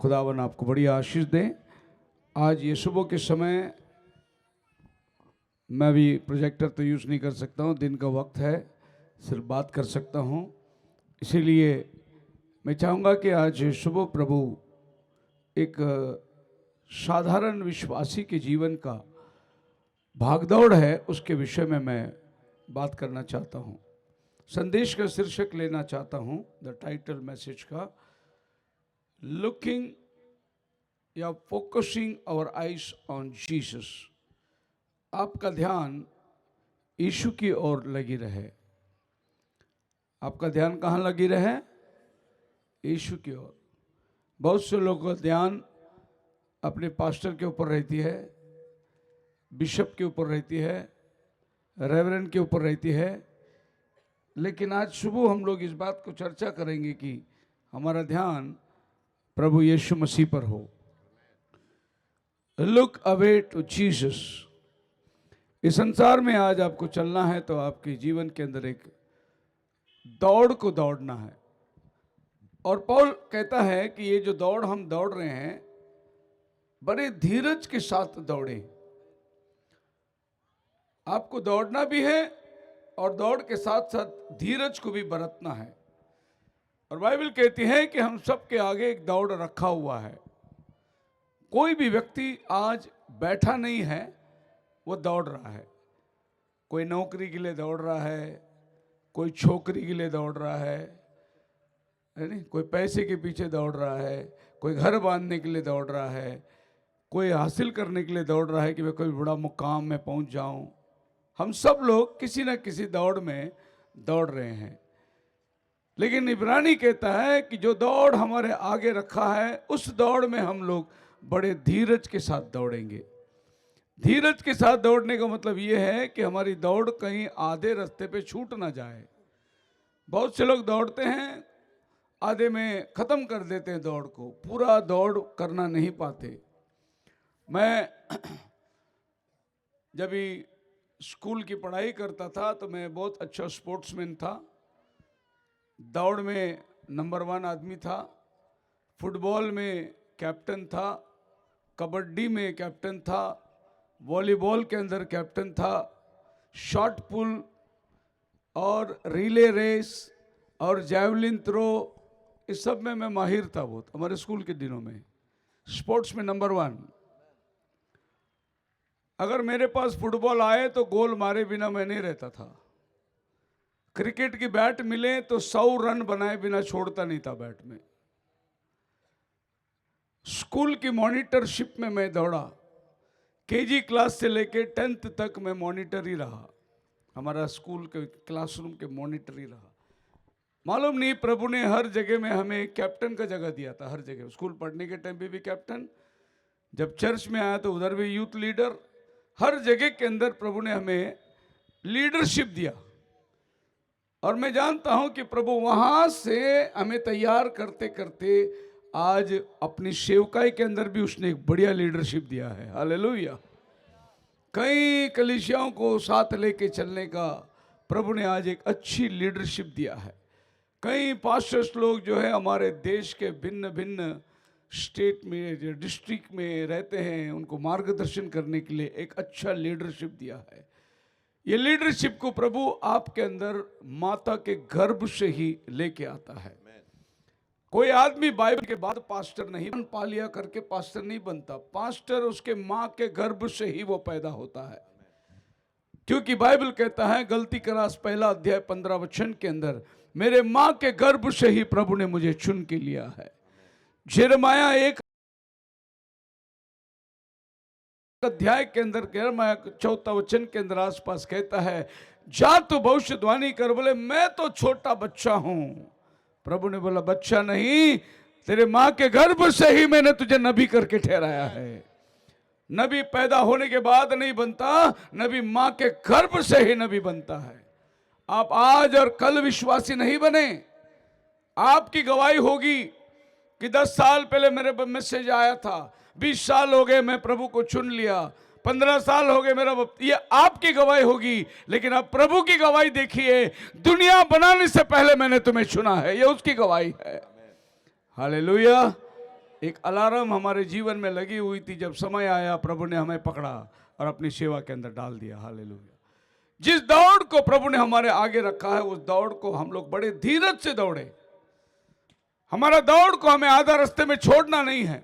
खुदावन आपको बड़ी आशीष दें। आज ये सुबह के समय मैं भी प्रोजेक्टर तो यूज़ नहीं कर सकता हूँ, दिन का वक्त है, सिर्फ बात कर सकता हूँ। इसीलिए मैं चाहूँगा कि आज सुबह प्रभु एक साधारण विश्वासी के जीवन का भागदौड़ है, उसके विषय में मैं बात करना चाहता हूँ। संदेश का शीर्षक लेना चाहता हूँ, द टाइटल मैसेज का, लुकिंग या focusing our eyes on Jesus. आपका ध्यान यीशु की ओर लगी रहे। आपका ध्यान कहाँ लगी रहे? यीशु की ओर। बहुत से लोगों का ध्यान अपने पास्टर के ऊपर रहती है, बिशप के ऊपर रहती है, रेवरेंड के ऊपर रहती है, लेकिन आज सुबह हम लोग इस बात को चर्चा करेंगे कि हमारा ध्यान प्रभु यीशु मसीह पर हो। Look away to Jesus. इस संसार में आज आपको चलना है तो आपके जीवन के अंदर एक दौड़ को दौड़ना है। और पौल कहता है कि ये जो दौड़ हम दौड़ रहे हैं, बड़े धीरज के साथ दौड़ें। आपको दौड़ना भी है और दौड़ के साथ साथ धीरज को भी बरतना है। और बाइबल कहती है कि हम सबके आगे एक दौड़ रखा हुआ है। कोई भी व्यक्ति आज बैठा नहीं है, वो दौड़ रहा है। कोई नौकरी के लिए दौड़ रहा है, कोई छोकरी के लिए दौड़ रहा है नहीं, कोई पैसे के पीछे दौड़ रहा है, कोई घर बांधने के लिए दौड़ रहा है, कोई हासिल करने के लिए दौड़ रहा है कि मैं कोई बड़ा मुकाम में पहुंच जाऊं। हम सब लोग किसी न किसी दौड़ में दौड़ रहे हैं। लेकिन इब्रानी कहता है कि जो दौड़ हमारे आगे रखा है, उस दौड़ में हम लोग बड़े धीरज के साथ दौड़ेंगे। धीरज के साथ दौड़ने का मतलब ये है कि हमारी दौड़ कहीं आधे रास्ते पे छूट ना जाए। बहुत से लोग दौड़ते हैं, आधे में ख़त्म कर देते हैं दौड़ को, पूरा दौड़ करना नहीं पाते। मैं जब भी स्कूल की पढ़ाई करता था तो मैं बहुत अच्छा स्पोर्ट्समैन था। दौड़ में नंबर 1 आदमी था, फुटबॉल में कैप्टन था, कबड्डी में कैप्टन था, वॉलीबॉल के अंदर कैप्टन था, शॉट पुल और रिले रेस और जैवलिन थ्रो, इस सब में मैं माहिर था बहुत। हमारे स्कूल के दिनों में स्पोर्ट्स में नंबर 1। अगर मेरे पास फुटबॉल आए तो गोल मारे बिना मैं नहीं रहता था। क्रिकेट की बैट मिले तो 100 रन बनाए बिना छोड़ता नहीं था बैट में। स्कूल की मॉनिटरशिप में मैं दौड़ा। केजी क्लास से लेके 10th तक मैं मॉनिटर ही रहा। हमारा स्कूल के क्लासरूम के मॉनिटर ही रहा। मालूम नहीं, प्रभु ने हर जगह में हमें कैप्टन का जगह दिया था। हर जगह स्कूल पढ़ने के टाइम पे भी कैप्टन, जब चर्च में आया तो उधर भी यूथ लीडर, हर जगह के अंदर प्रभु ने हमें लीडरशिप दिया। और मैं जानता हूं कि प्रभु वहां से हमें तैयार करते करते आज अपनी सेवकाई के अंदर भी उसने एक बढ़िया लीडरशिप दिया है। हालेलुया। कई कलीसियाओं को साथ लेके चलने का प्रभु ने आज एक अच्छी लीडरशिप दिया है। कई पास्टर्स लोग जो है हमारे देश के भिन्न भिन्न स्टेट में, डिस्ट्रिक्ट में रहते हैं, उनको मार्गदर्शन करने के लिए एक अच्छा लीडरशिप दिया है। ये लीडरशिप को प्रभु आपके अंदर माता के गर्भ से ही लेके आता है। कोई आदमी बाइबल के बाद पास्टर नहीं बन, पा लिया करके पास्टर नहीं बनता। पास्टर उसके माँ के गर्भ से ही वो पैदा होता है। क्योंकि बाइबल कहता है, गलती करास 1 अध्याय 15 वचन के अंदर, मेरे माँ के गर्भ से ही प्रभु ने मुझे चुन के लिया है। यिर्मयाह 1 अध्याय के अंदर, यिर्मयाह 4 वचन के अंदर आसपास कहता है, जा तो भविष्यवाणी कर। बोले मैं तो छोटा बच्चा हूं। प्रभु ने बोला, बच्चा नहीं, तेरे माँ के गर्भ से ही मैंने तुझे नबी करके ठहराया है। नबी पैदा होने के बाद नहीं बनता, नबी माँ के गर्भ से ही नबी बनता है। आप आज और कल विश्वासी नहीं बने। आपकी गवाही होगी कि 10 साल पहले मेरे मैसेज आया था, 20 साल हो गए मैं प्रभु को चुन लिया, 15 साल हो गए मेरा, ये आपकी गवाही होगी। लेकिन आप प्रभु की गवाही देखिए, दुनिया बनाने से पहले मैंने तुम्हें चुना है, ये उसकी गवाही है। हालेलुया। एक अलार्म हमारे जीवन में लगी हुई थी, जब समय आया प्रभु ने हमें पकड़ा और अपनी सेवा के अंदर डाल दिया। हालेलुया। जिस दौड़ को प्रभु ने हमारे आगे रखा है, उस दौड़ को हम लोग बड़े धीरज से दौड़े। हमारा दौड़ को हमें आधा रास्ते में छोड़ना नहीं है।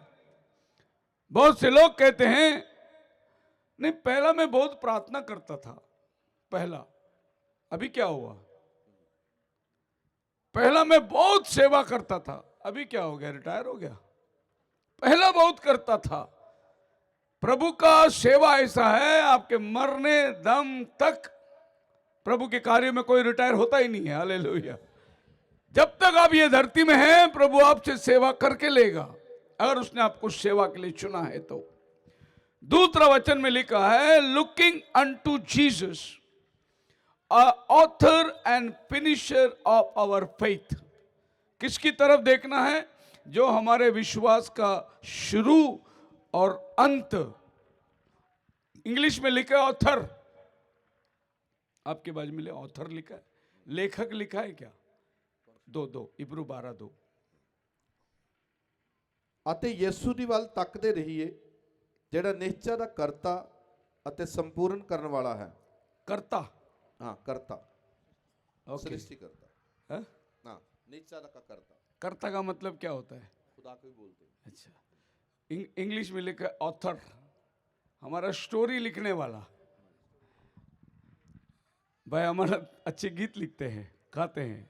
बहुत से लोग कहते हैं नहीं, पहला मैं बहुत प्रार्थना करता था, पहला, अभी क्या हुआ? पहला मैं बहुत सेवा करता था, अभी क्या हो गया? रिटायर हो गया। पहला बहुत करता था। प्रभु का सेवा ऐसा है, आपके मरने दम तक प्रभु के कार्य में कोई रिटायर होता ही नहीं है। हालेलुया। जब तक आप ये धरती में हैं, प्रभु आपसे सेवा करके लेगा, अगर उसने आपको सेवा के लिए चुना है तो। दूसरा वचन में लिखा है, looking unto Jesus author and finisher of our faith. किसकी तरफ देखना है? जो हमारे विश्वास का शुरू और अंत। इंग्लिश में लिखा है ऑथर, आपके बाजू में ले ऑथर लिखा है, लेखक लिखा है क्या? दो इब्रू 12:2। ਅਤੇ ਯਿਸੂ ਦੀ ਵੱਲ ਤੱਕਦੇ ਰਹੀਏ, ਜਿਹੜਾ ਨਿਸ਼ਚੈ ਦਾ ਕਰਤਾ ਅਤੇ ਸੰਪੂਰਨ ਕਰਨ ਵਾਲਾ ਹੈ। करता, हाँ, करता, ओके। सृष्टि करता, है? हाँ, निश्चय का करता। कर्ता का मतलब क्या होता है? खुदा को भी बोलते हैं। अच्छा, इंग्लिश में लिखा है ऑथर, हमारा स्टोरी लिखने वाला। भाई हमारा अच्छे गीत लिखते हैं, गाते हैं।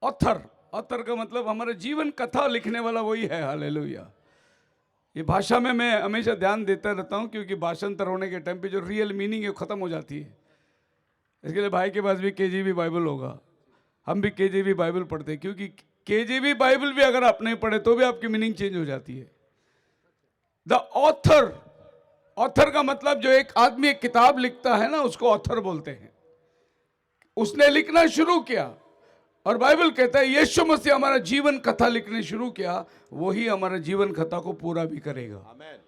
ऑथर, ऑथर का मतलब हमारा जीवन कथा लिखने वाला वही है। हालेलुया। ये भाषा में मैं हमेशा ध्यान देता रहता हूँ, क्योंकि भाषांतर होने के टाइम पे जो रियल मीनिंग है खत्म हो जाती है। इसके लिए भाई के पास भी केजीवी बाइबल होगा, हम भी केजीवी बाइबल पढ़ते हैं, क्योंकि केजीवी बाइबल भी अगर आप नहीं पढ़े तो भी आपकी मीनिंग चेंज हो जाती है। द ऑथर, ऑथर का मतलब जो एक आदमी एक किताब लिखता है ना, उसको ऑथर बोलते हैं। उसने लिखना शुरू किया, और बाइबल कहता है यीशु मसीह हमारा जीवन कथा लिखने शुरू किया, वही हमारा जीवन कथा को पूरा भी करेगा। आमीन।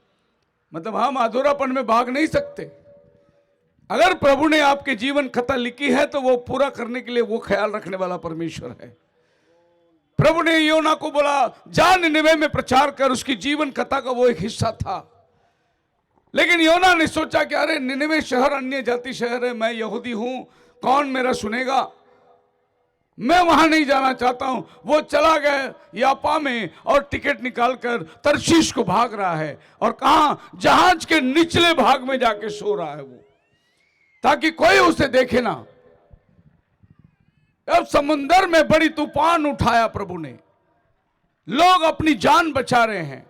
मतलब हम अधूरापन में भाग नहीं सकते। अगर प्रभु ने आपके जीवन कथा लिखी है तो वो पूरा करने के लिए वो ख्याल रखने वाला परमेश्वर है। प्रभु ने योना को बोला, जा निनवे में प्रचार कर, उसकी जीवन कथा का वो एक हिस्सा था। लेकिन योना ने सोचा कि अरे निनवे शहर अन्य जाति शहर है, मैं यहूदी हूं, कौन मेरा सुनेगा, मैं वहां नहीं जाना चाहता हूं। वो चला गया यापा में और टिकट निकालकर तरशीश को भाग रहा है, और कहां? जहाज के निचले भाग में जाके सो रहा है वो, ताकि कोई उसे देखे ना। अब समुंदर में बड़ी तूफान उठाया प्रभु ने, लोग अपनी जान बचा रहे हैं,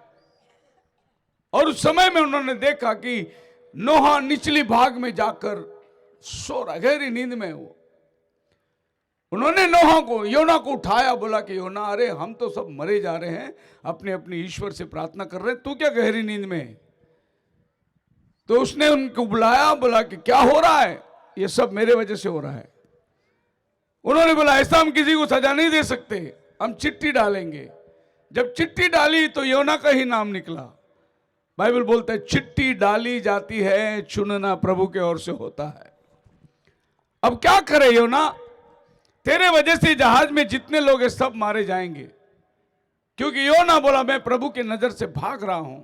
और उस समय में उन्होंने देखा कि नोहा निचली भाग में जाकर सो रहा, गहरी नींद में वो। उन्होंने नोहा को, योना को उठाया, बोला कि योना, अरे हम तो सब मरे जा रहे हैं, अपने अपने ईश्वर से प्रार्थना कर रहे हैं, तू क्या गहरी नींद में है? तो उसने उनको बुलाया, बोला कि क्या हो रहा है? ये सब मेरे वजह से हो रहा है। उन्होंने बोला ऐसा हम किसी को सजा नहीं दे सकते, हम चिट्ठी डालेंगे। जब चिट्ठी डाली तो योना का ही नाम निकला। बाइबल बोलता है चिट्ठी डाली जाती है, चुनना प्रभु के ओर से होता है। अब क्या करे योना, तेरे वजह से जहाज में जितने लोग हैं सब मारे जाएंगे, क्योंकि योना बोला मैं प्रभु की नजर से भाग रहा हूं।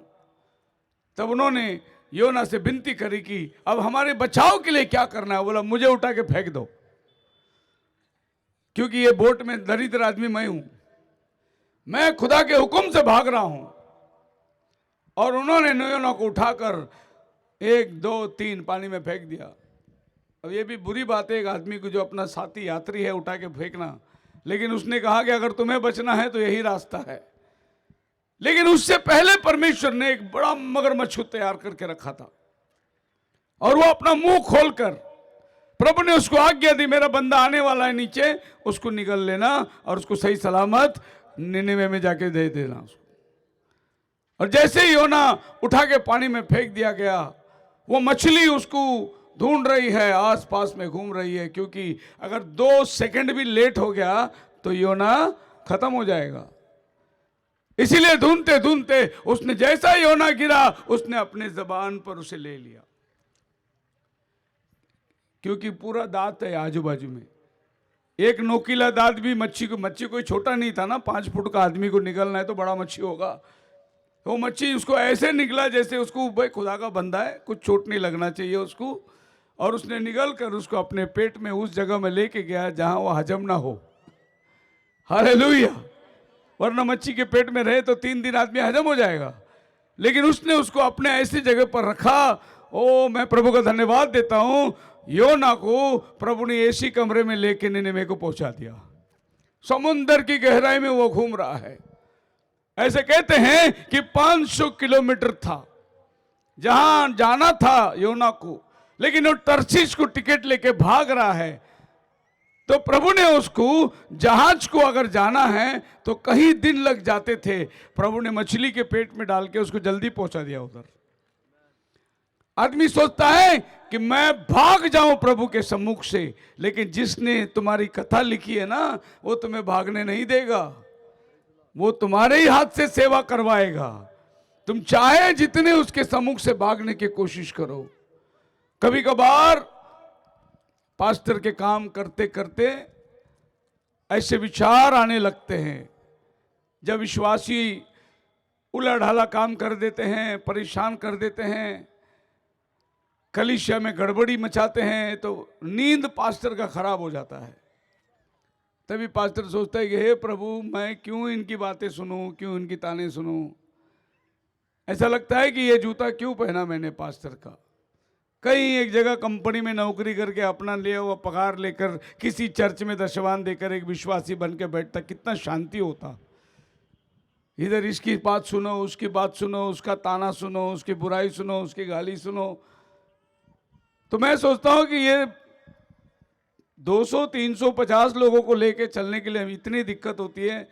तब उन्होंने योना से विनती करी कि अब हमारे बचाव के लिए क्या करना है? बोला मुझे उठा के फेंक दो, क्योंकि ये बोट में दरिद्र आदमी मैं हूं, मैं खुदा के हुक्म से भाग रहा हूं। और उन्होंने योना को उठाकर 1 2 3 पानी में फेंक दिया। अब ये भी बुरी बात है एक आदमी को जो अपना साथी यात्री है उठा के फेंकना, लेकिन उसने कहा कि अगर तुम्हें बचना है तो यही रास्ता है। लेकिन उससे पहले परमेश्वर ने एक बड़ा मगरमच्छ तैयार करके रखा था, और वो अपना मुंह खोलकर प्रभु ने उसको आज्ञा दी, मेरा बंदा आने वाला है नीचे, उसको निगल लेना और उसको सही सलामत निनेवे में जाके दे देना उसको। और जैसे ही योना उठा के पानी में फेंक दिया गया, वो मछली उसको ढूंढ रही है, आसपास में घूम रही है, क्योंकि अगर 2 सेकंड भी लेट हो गया तो योना खत्म हो जाएगा। इसीलिए ढूंढते ढूंढते उसने जैसा योना गिरा, उसने अपने जबान पर उसे ले लिया, क्योंकि पूरा दांत है आजू बाजू में। एक नोकीला दांत भी मच्छी को, मच्छी कोई छोटा नहीं था ना, 5 फुट का आदमी को निकलना है तो बड़ा मच्छी होगा, वो मच्छी उसको ऐसे निकला जैसे उसको भाई खुदा का बंदा है, कुछ चोट नहीं लगना चाहिए उसको, और उसने निगल कर उसको अपने पेट में उस जगह में लेके गया जहां वो हजम ना हो। हालेलुया। वरना मच्छी के पेट में रहे तो 3 दिन आदमी हजम हो जाएगा, लेकिन उसने उसको अपने ऐसी जगह पर रखा। ओ मैं प्रभु का धन्यवाद देता हूं, योना को प्रभु ने ऐसी कमरे में लेके निनेवे को पहुंचा दिया। समुंदर की गहराई में वो घूम रहा है। ऐसे कहते हैं कि 500 किलोमीटर था जहां जाना था योना को, लेकिन वो टर्सीश को टिकट लेके भाग रहा है। तो प्रभु ने उसको, जहाज को अगर जाना है तो कहीं दिन लग जाते थे, प्रभु ने मछली के पेट में डाल के उसको जल्दी पहुंचा दिया उधर। आदमी सोचता है कि मैं भाग जाऊं प्रभु के सम्मुख से, लेकिन जिसने तुम्हारी कथा लिखी है ना, वो तुम्हें भागने नहीं देगा, वो तुम्हारे ही हाथ से सेवा करवाएगा। तुम चाहे जितने उसके सम्मुख से भागने की कोशिश करो। कभी कभार पास्टर के काम करते करते ऐसे विचार आने लगते हैं, जब विश्वासी उलाढाला काम कर देते हैं, परेशान कर देते हैं, कलीसिया में गड़बड़ी मचाते हैं, तो नींद पास्टर का खराब हो जाता है। तभी पास्टर सोचता है कि हे प्रभु, मैं क्यों इनकी बातें सुनूं, क्यों इनकी ताने सुनूं। ऐसा लगता है कि ये जूता क्यों पहना मैंने पास्टर का। कहीं एक जगह कंपनी में नौकरी करके अपना लिया हुआ पगार लेकर किसी चर्च में दशवान देकर एक विश्वासी बन के बैठता, कितना शांति होता। इधर इसकी बात सुनो, उसकी बात सुनो, उसका ताना सुनो, उसकी बुराई सुनो, उसकी गाली सुनो। तो मैं सोचता हूं कि ये 200, 300, 50 लोगों को लेके चलने के लिए इतनी दिक्कत होती है,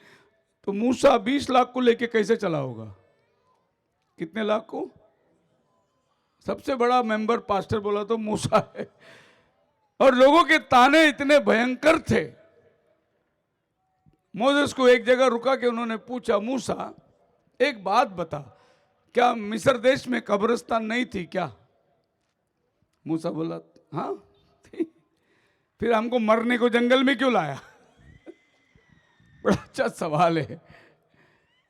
तो मूसा 20 लाख को लेके कैसे चला होगा। कितने लाख को? सबसे बड़ा मेंबर पास्टर बोला तो मूसा है। और लोगों के ताने इतने भयंकर थे। मोसेस को एक जगह रुका के उन्होंने पूछा, मूसा एक बात बता, क्या मिस्र देश में कब्रिस्तान नहीं थी क्या? मूसा बोला हाँ थी। फिर हमको मरने को जंगल में क्यों लाया? बड़ा अच्छा सवाल है।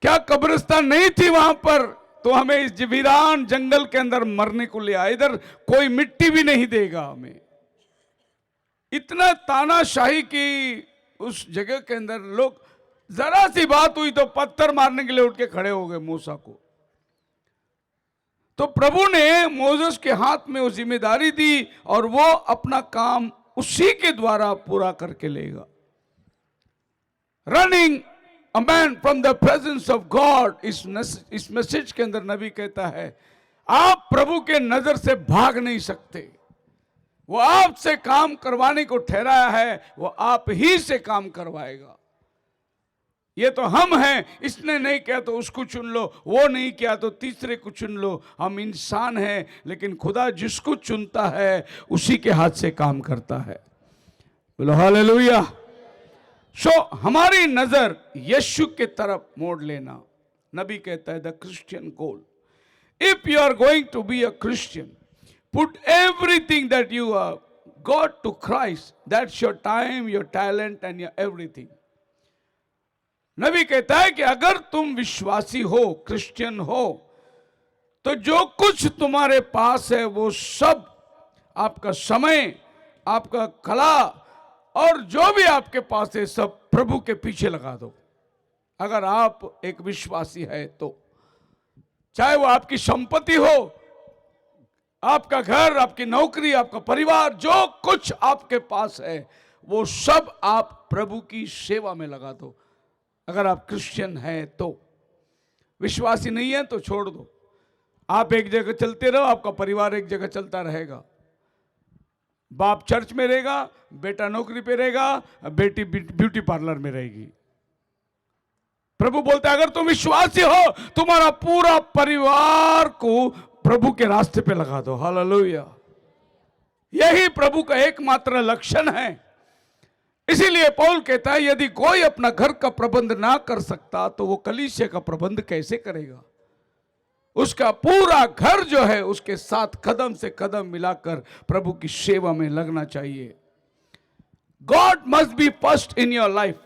क्या कब्रिस्तान नहीं थी वहां पर, तो हमें इस वीरान जंगल के अंदर मरने को ले आया? इधर कोई मिट्टी भी नहीं देगा हमें। इतना तानाशाही की उस जगह के अंदर लोग, जरा सी बात हुई तो पत्थर मारने के लिए उठ के खड़े हो गए मूसा को। तो प्रभु ने मोसेस के हाथ में वो जिम्मेदारी दी और वो अपना काम उसी के द्वारा पूरा करके लेगा। Running a man from the presence of God, इस मैसेज के अंदर नबी कहता है, आप प्रभु के नजर से भाग नहीं सकते। वो आपसे काम करवाने को ठहराया है, वो आप ही से काम करवाएगा। ये तो हम हैं, इसने नहीं किया तो उसको चुन लो, वो नहीं किया तो तीसरे को चुन लो। हम इंसान हैं, लेकिन खुदा जिसको चुनता है उसी के हाथ से काम करता है। बोलो हालेलुया। सो हमारी नजर यीशु के तरफ मोड़ लेना। नबी कहता है the Christian goal, if you are going to be a Christian, put everything that you got to Christ. That's your time, your talent and your everything. नबी कहता है कि अगर तुम विश्वासी हो, क्रिश्चियन हो, तो जो कुछ तुम्हारे पास है वो सब, आपका समय, आपका कला और जो भी आपके पास है सब प्रभु के पीछे लगा दो। अगर आप एक विश्वासी है तो, चाहे वो आपकी संपत्ति हो, आपका घर, आपकी नौकरी, आपका परिवार, जो कुछ आपके पास है वो सब आप प्रभु की सेवा में लगा दो। अगर आप क्रिश्चियन हैं तो। विश्वासी नहीं है तो छोड़ दो। आप एक जगह चलते रहो, आपका परिवार एक जगह चलता रहेगा। बाप चर्च में रहेगा, बेटा नौकरी पे रहेगा, बेटी ब्यूटी पार्लर में रहेगी। प्रभु बोलता है अगर तुम विश्वासी हो, तुम्हारा पूरा परिवार को प्रभु के रास्ते पे लगा दो। हालेलुया। यही प्रभु का एकमात्र लक्षण है। इसीलिए पौल कहता है यदि कोई अपना घर का प्रबंध ना कर सकता तो वो कलीसिया का प्रबंध कैसे करेगा। उसका पूरा घर जो है उसके साथ कदम से कदम मिलाकर प्रभु की सेवा में लगना चाहिए। God must be first in your life,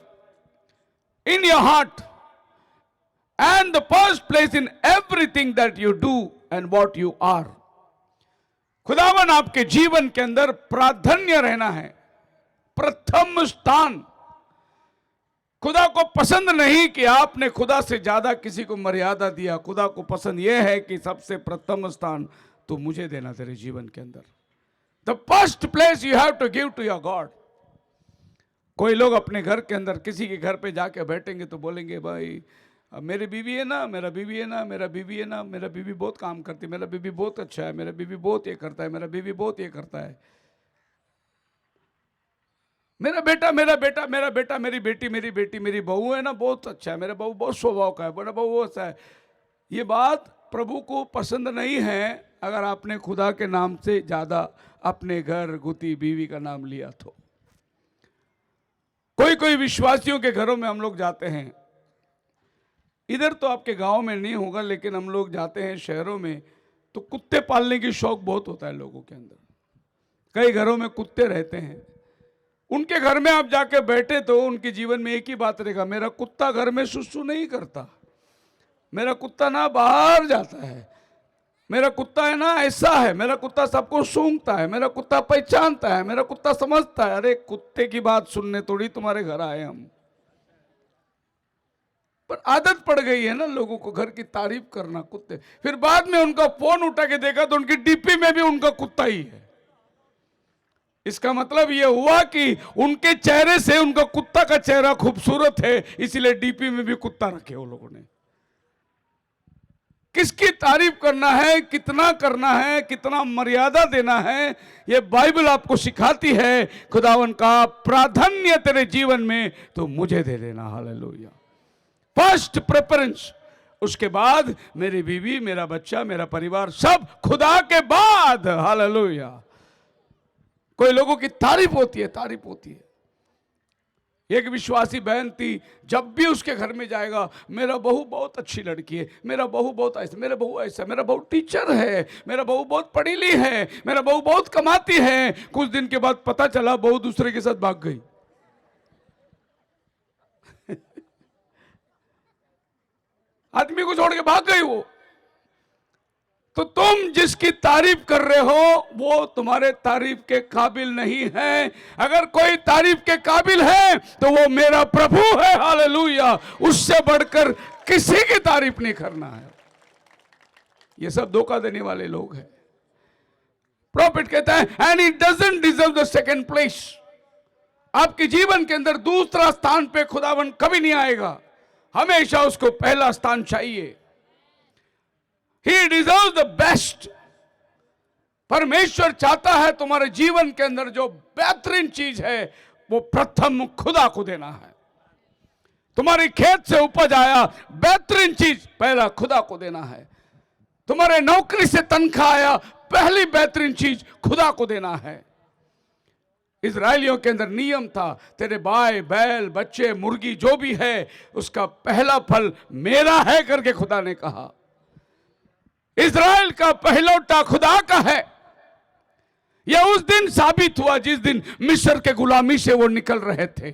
in your heart and the first place in everything that you do and what you are. खुदावन आपके जीवन के अंदर प्राधान्य रहना है, प्रथम स्थान। खुदा को पसंद नहीं कि आपने खुदा से ज्यादा किसी को मर्यादा दिया। खुदा को पसंद यह है कि सबसे प्रथम स्थान तो मुझे देना तेरे जीवन के अंदर। The first place you have to give to your God. कोई लोग अपने घर के अंदर किसी के घर पे जाके बैठेंगे तो बोलेंगे भाई मेरी बीवी है ना, मेरा बीवी है ना, मेरा बीवी है ना, मेरा बीवी बहुत काम करती है, मेरा बीवी बहुत अच्छा है, मेरा बीवी बहुत ये करता है, मेरा बीवी बहुत ये करता है, मेरा बेटा मेरा बेटा मेरा बेटा मेरी बेटी मेरी बेटी मेरी बहू है ना बहुत अच्छा है, मेरा बहू बहुत स्वभाव का है, मेरा बहू बहुत अच्छा है। ये बात प्रभु को पसंद नहीं है अगर आपने खुदा के नाम से ज़्यादा अपने घर गुती बीवी का नाम लिया तो। कोई कोई विश्वासियों के घरों में हम लोग जाते हैं, इधर तो आपके गांव में नहीं होगा लेकिन हम लोग जाते हैं शहरों में, तो कुत्ते पालने की शौक बहुत होता है लोगों के अंदर। कई घरों में कुत्ते रहते हैं, उनके घर में आप जाके बैठे तो उनके जीवन में एक ही बात रहेगा, मेरा कुत्ता घर में सुसु नहीं करता, मेरा कुत्ता ना बाहर जाता है, मेरा कुत्ता है ना ऐसा है, मेरा कुत्ता सबको सूंघता है, मेरा कुत्ता पहचानता है, मेरा कुत्ता समझता है। अरे कुत्ते की बात सुनने थोड़ी तुम्हारे घर आए हम, पर आदत पड़ गई है ना लोगों को घर की तारीफ करना कुत्ते। फिर बाद में उनका फोन उठा के देखा तो उनकी डीपी में भी उनका कुत्ता ही है। इसका मतलब यह हुआ कि उनके चेहरे से उनका कुत्ता का चेहरा खूबसूरत है, इसीलिए डीपी में भी कुत्ता रखे वो लोगों ने। किसकी तारीफ करना है, कितना करना है, कितना मर्यादा देना है, यह बाइबल आपको सिखाती है। खुदावन का प्राधान्य तेरे जीवन में तो मुझे दे देना। हालेलुया। फर्स्ट प्रेफरेंस, उसके बाद मेरी बीवी, मेरा बच्चा, मेरा परिवार, सब खुदा के बाद। हालेलुया। कोई लोगों की तारीफ होती है, तारीफ होती है। एक विश्वासी बहन थी, जब भी उसके घर में जाएगा, मेरा बहू बहुत अच्छी लड़की है, मेरा बहू बहुत ऐसा, मेरा बहू ऐसा, मेरा बहू टीचर है, मेरा बहू बहुत पढ़ी ली है, मेरा बहू बहुत कमाती है। कुछ दिन के बाद पता चला बहू दूसरे के साथ भाग गई। आदमी को छोड़ के भाग गई वो। तो तुम जिसकी तारीफ कर रहे हो वो तुम्हारे तारीफ के काबिल नहीं है। अगर कोई तारीफ के काबिल है तो वो मेरा प्रभु है। हालेलुया। उससे बढ़कर किसी की तारीफ नहीं करना है। ये सब धोखा देने वाले लोग हैं। प्रॉफिट कहता है and it doesn't deserve the second place. आपके जीवन के अंदर दूसरा स्थान पे खुदावन कभी नहीं आएगा, हमेशा उसको पहला स्थान चाहिए। He deserves the best। परमेश्वर चाहता है तुम्हारे जीवन के अंदर जो बेहतरीन चीज है वो प्रथम खुदा को देना है। तुम्हारे खेत से उपज आया, बेहतरीन चीज पहला खुदा को देना है। तुम्हारे नौकरी से तनख्वाह आया, पहली बेहतरीन चीज खुदा को देना है। इजराइलियों के अंदर नियम था, तेरे बाय बैल बच्चे मुर्गी जो भी है उसका पहला फल मेरा है करके खुदा ने कहा। इज़राइल का पहलौटा खुदा का है। यह उस दिन साबित हुआ जिस दिन मिस्र के गुलामी से वो निकल रहे थे।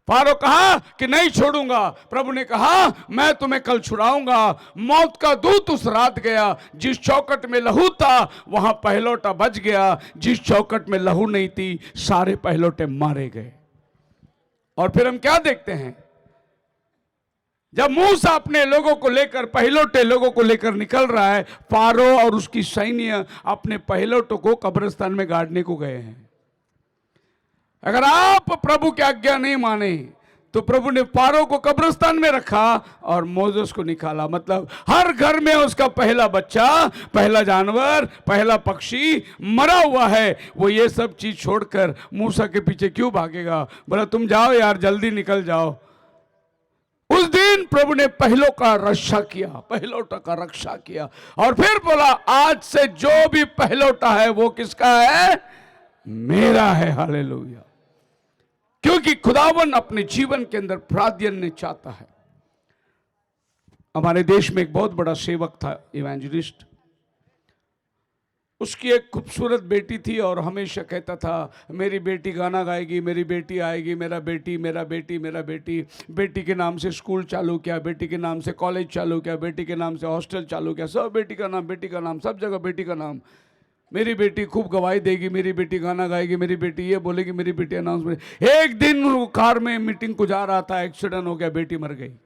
फारो कहा कि नहीं छोड़ूंगा, प्रभु ने कहा मैं तुम्हें कल छुड़ाऊंगा। मौत का दूत उस रात गया, जिस चौखट में लहू था वहां पहलौटा बच गया, जिस चौखट में लहू नहीं थी सारे पहलौटे मारे गए। और फिर हम क्या देखते हैं, जब मूसा अपने लोगों को लेकर, पहलौटे लोगों को लेकर निकल रहा है, फारो और उसकी सैन्य अपने पहलौटों को कब्रिस्तान में गाड़ने को गए हैं। अगर आप प्रभु की आज्ञा नहीं माने तो प्रभु ने फारो को कब्रिस्तान में रखा और मोसेस को निकाला। मतलब हर घर में उसका पहला बच्चा, पहला जानवर, पहला पक्षी मरा हुआ है। वो ये सब चीज छोड़कर मूसा के पीछे क्यों भागेगा? बोला तुम जाओ यार, जल्दी निकल जाओ। उस दिन प्रभु ने पहलों का रक्षा किया, पहलौटा का रक्षा किया। और फिर बोला आज से जो भी पहलौटा है वो किसका है? मेरा है। हालेलुया। क्योंकि खुदावन अपने जीवन के अंदर प्राधान्य चाहता है। हमारे देश में एक बहुत बड़ा सेवक था, इवेंजलिस्ट। उसकी एक खूबसूरत बेटी थी और हमेशा कहता था मेरी बेटी गाना गाएगी, मेरी बेटी आएगी, मेरा बेटी मेरा बेटी मेरा बेटी। बेटी के नाम से स्कूल चालू किया, बेटी के नाम से कॉलेज चालू किया, बेटी के नाम से हॉस्टल चालू किया, सब बेटी का नाम, बेटी का नाम, सब जगह बेटी का नाम। मेरी बेटी खूब गवाही देगी, मेरी बेटी गाना गाएगी, मेरी बेटी ये बोलेगी, मेरी बेटी अनाउंसमेंट। एक दिन वो कार में मीटिंग को जा रहा था, एक्सीडेंट हो गया, बेटी मर गई।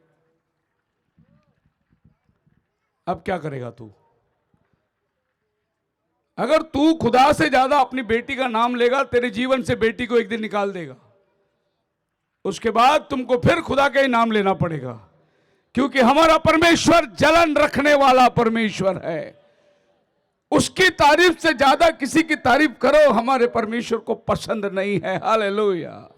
अब क्या करेगा तू? अगर तू खुदा से ज्यादा अपनी बेटी का नाम लेगा, तेरे जीवन से बेटी को एक दिन निकाल देगा। उसके बाद तुमको फिर खुदा का ही नाम लेना पड़ेगा, क्योंकि हमारा परमेश्वर जलन रखने वाला परमेश्वर है। उसकी तारीफ से ज्यादा किसी की तारीफ करो, हमारे परमेश्वर को पसंद नहीं है। हालेलुया।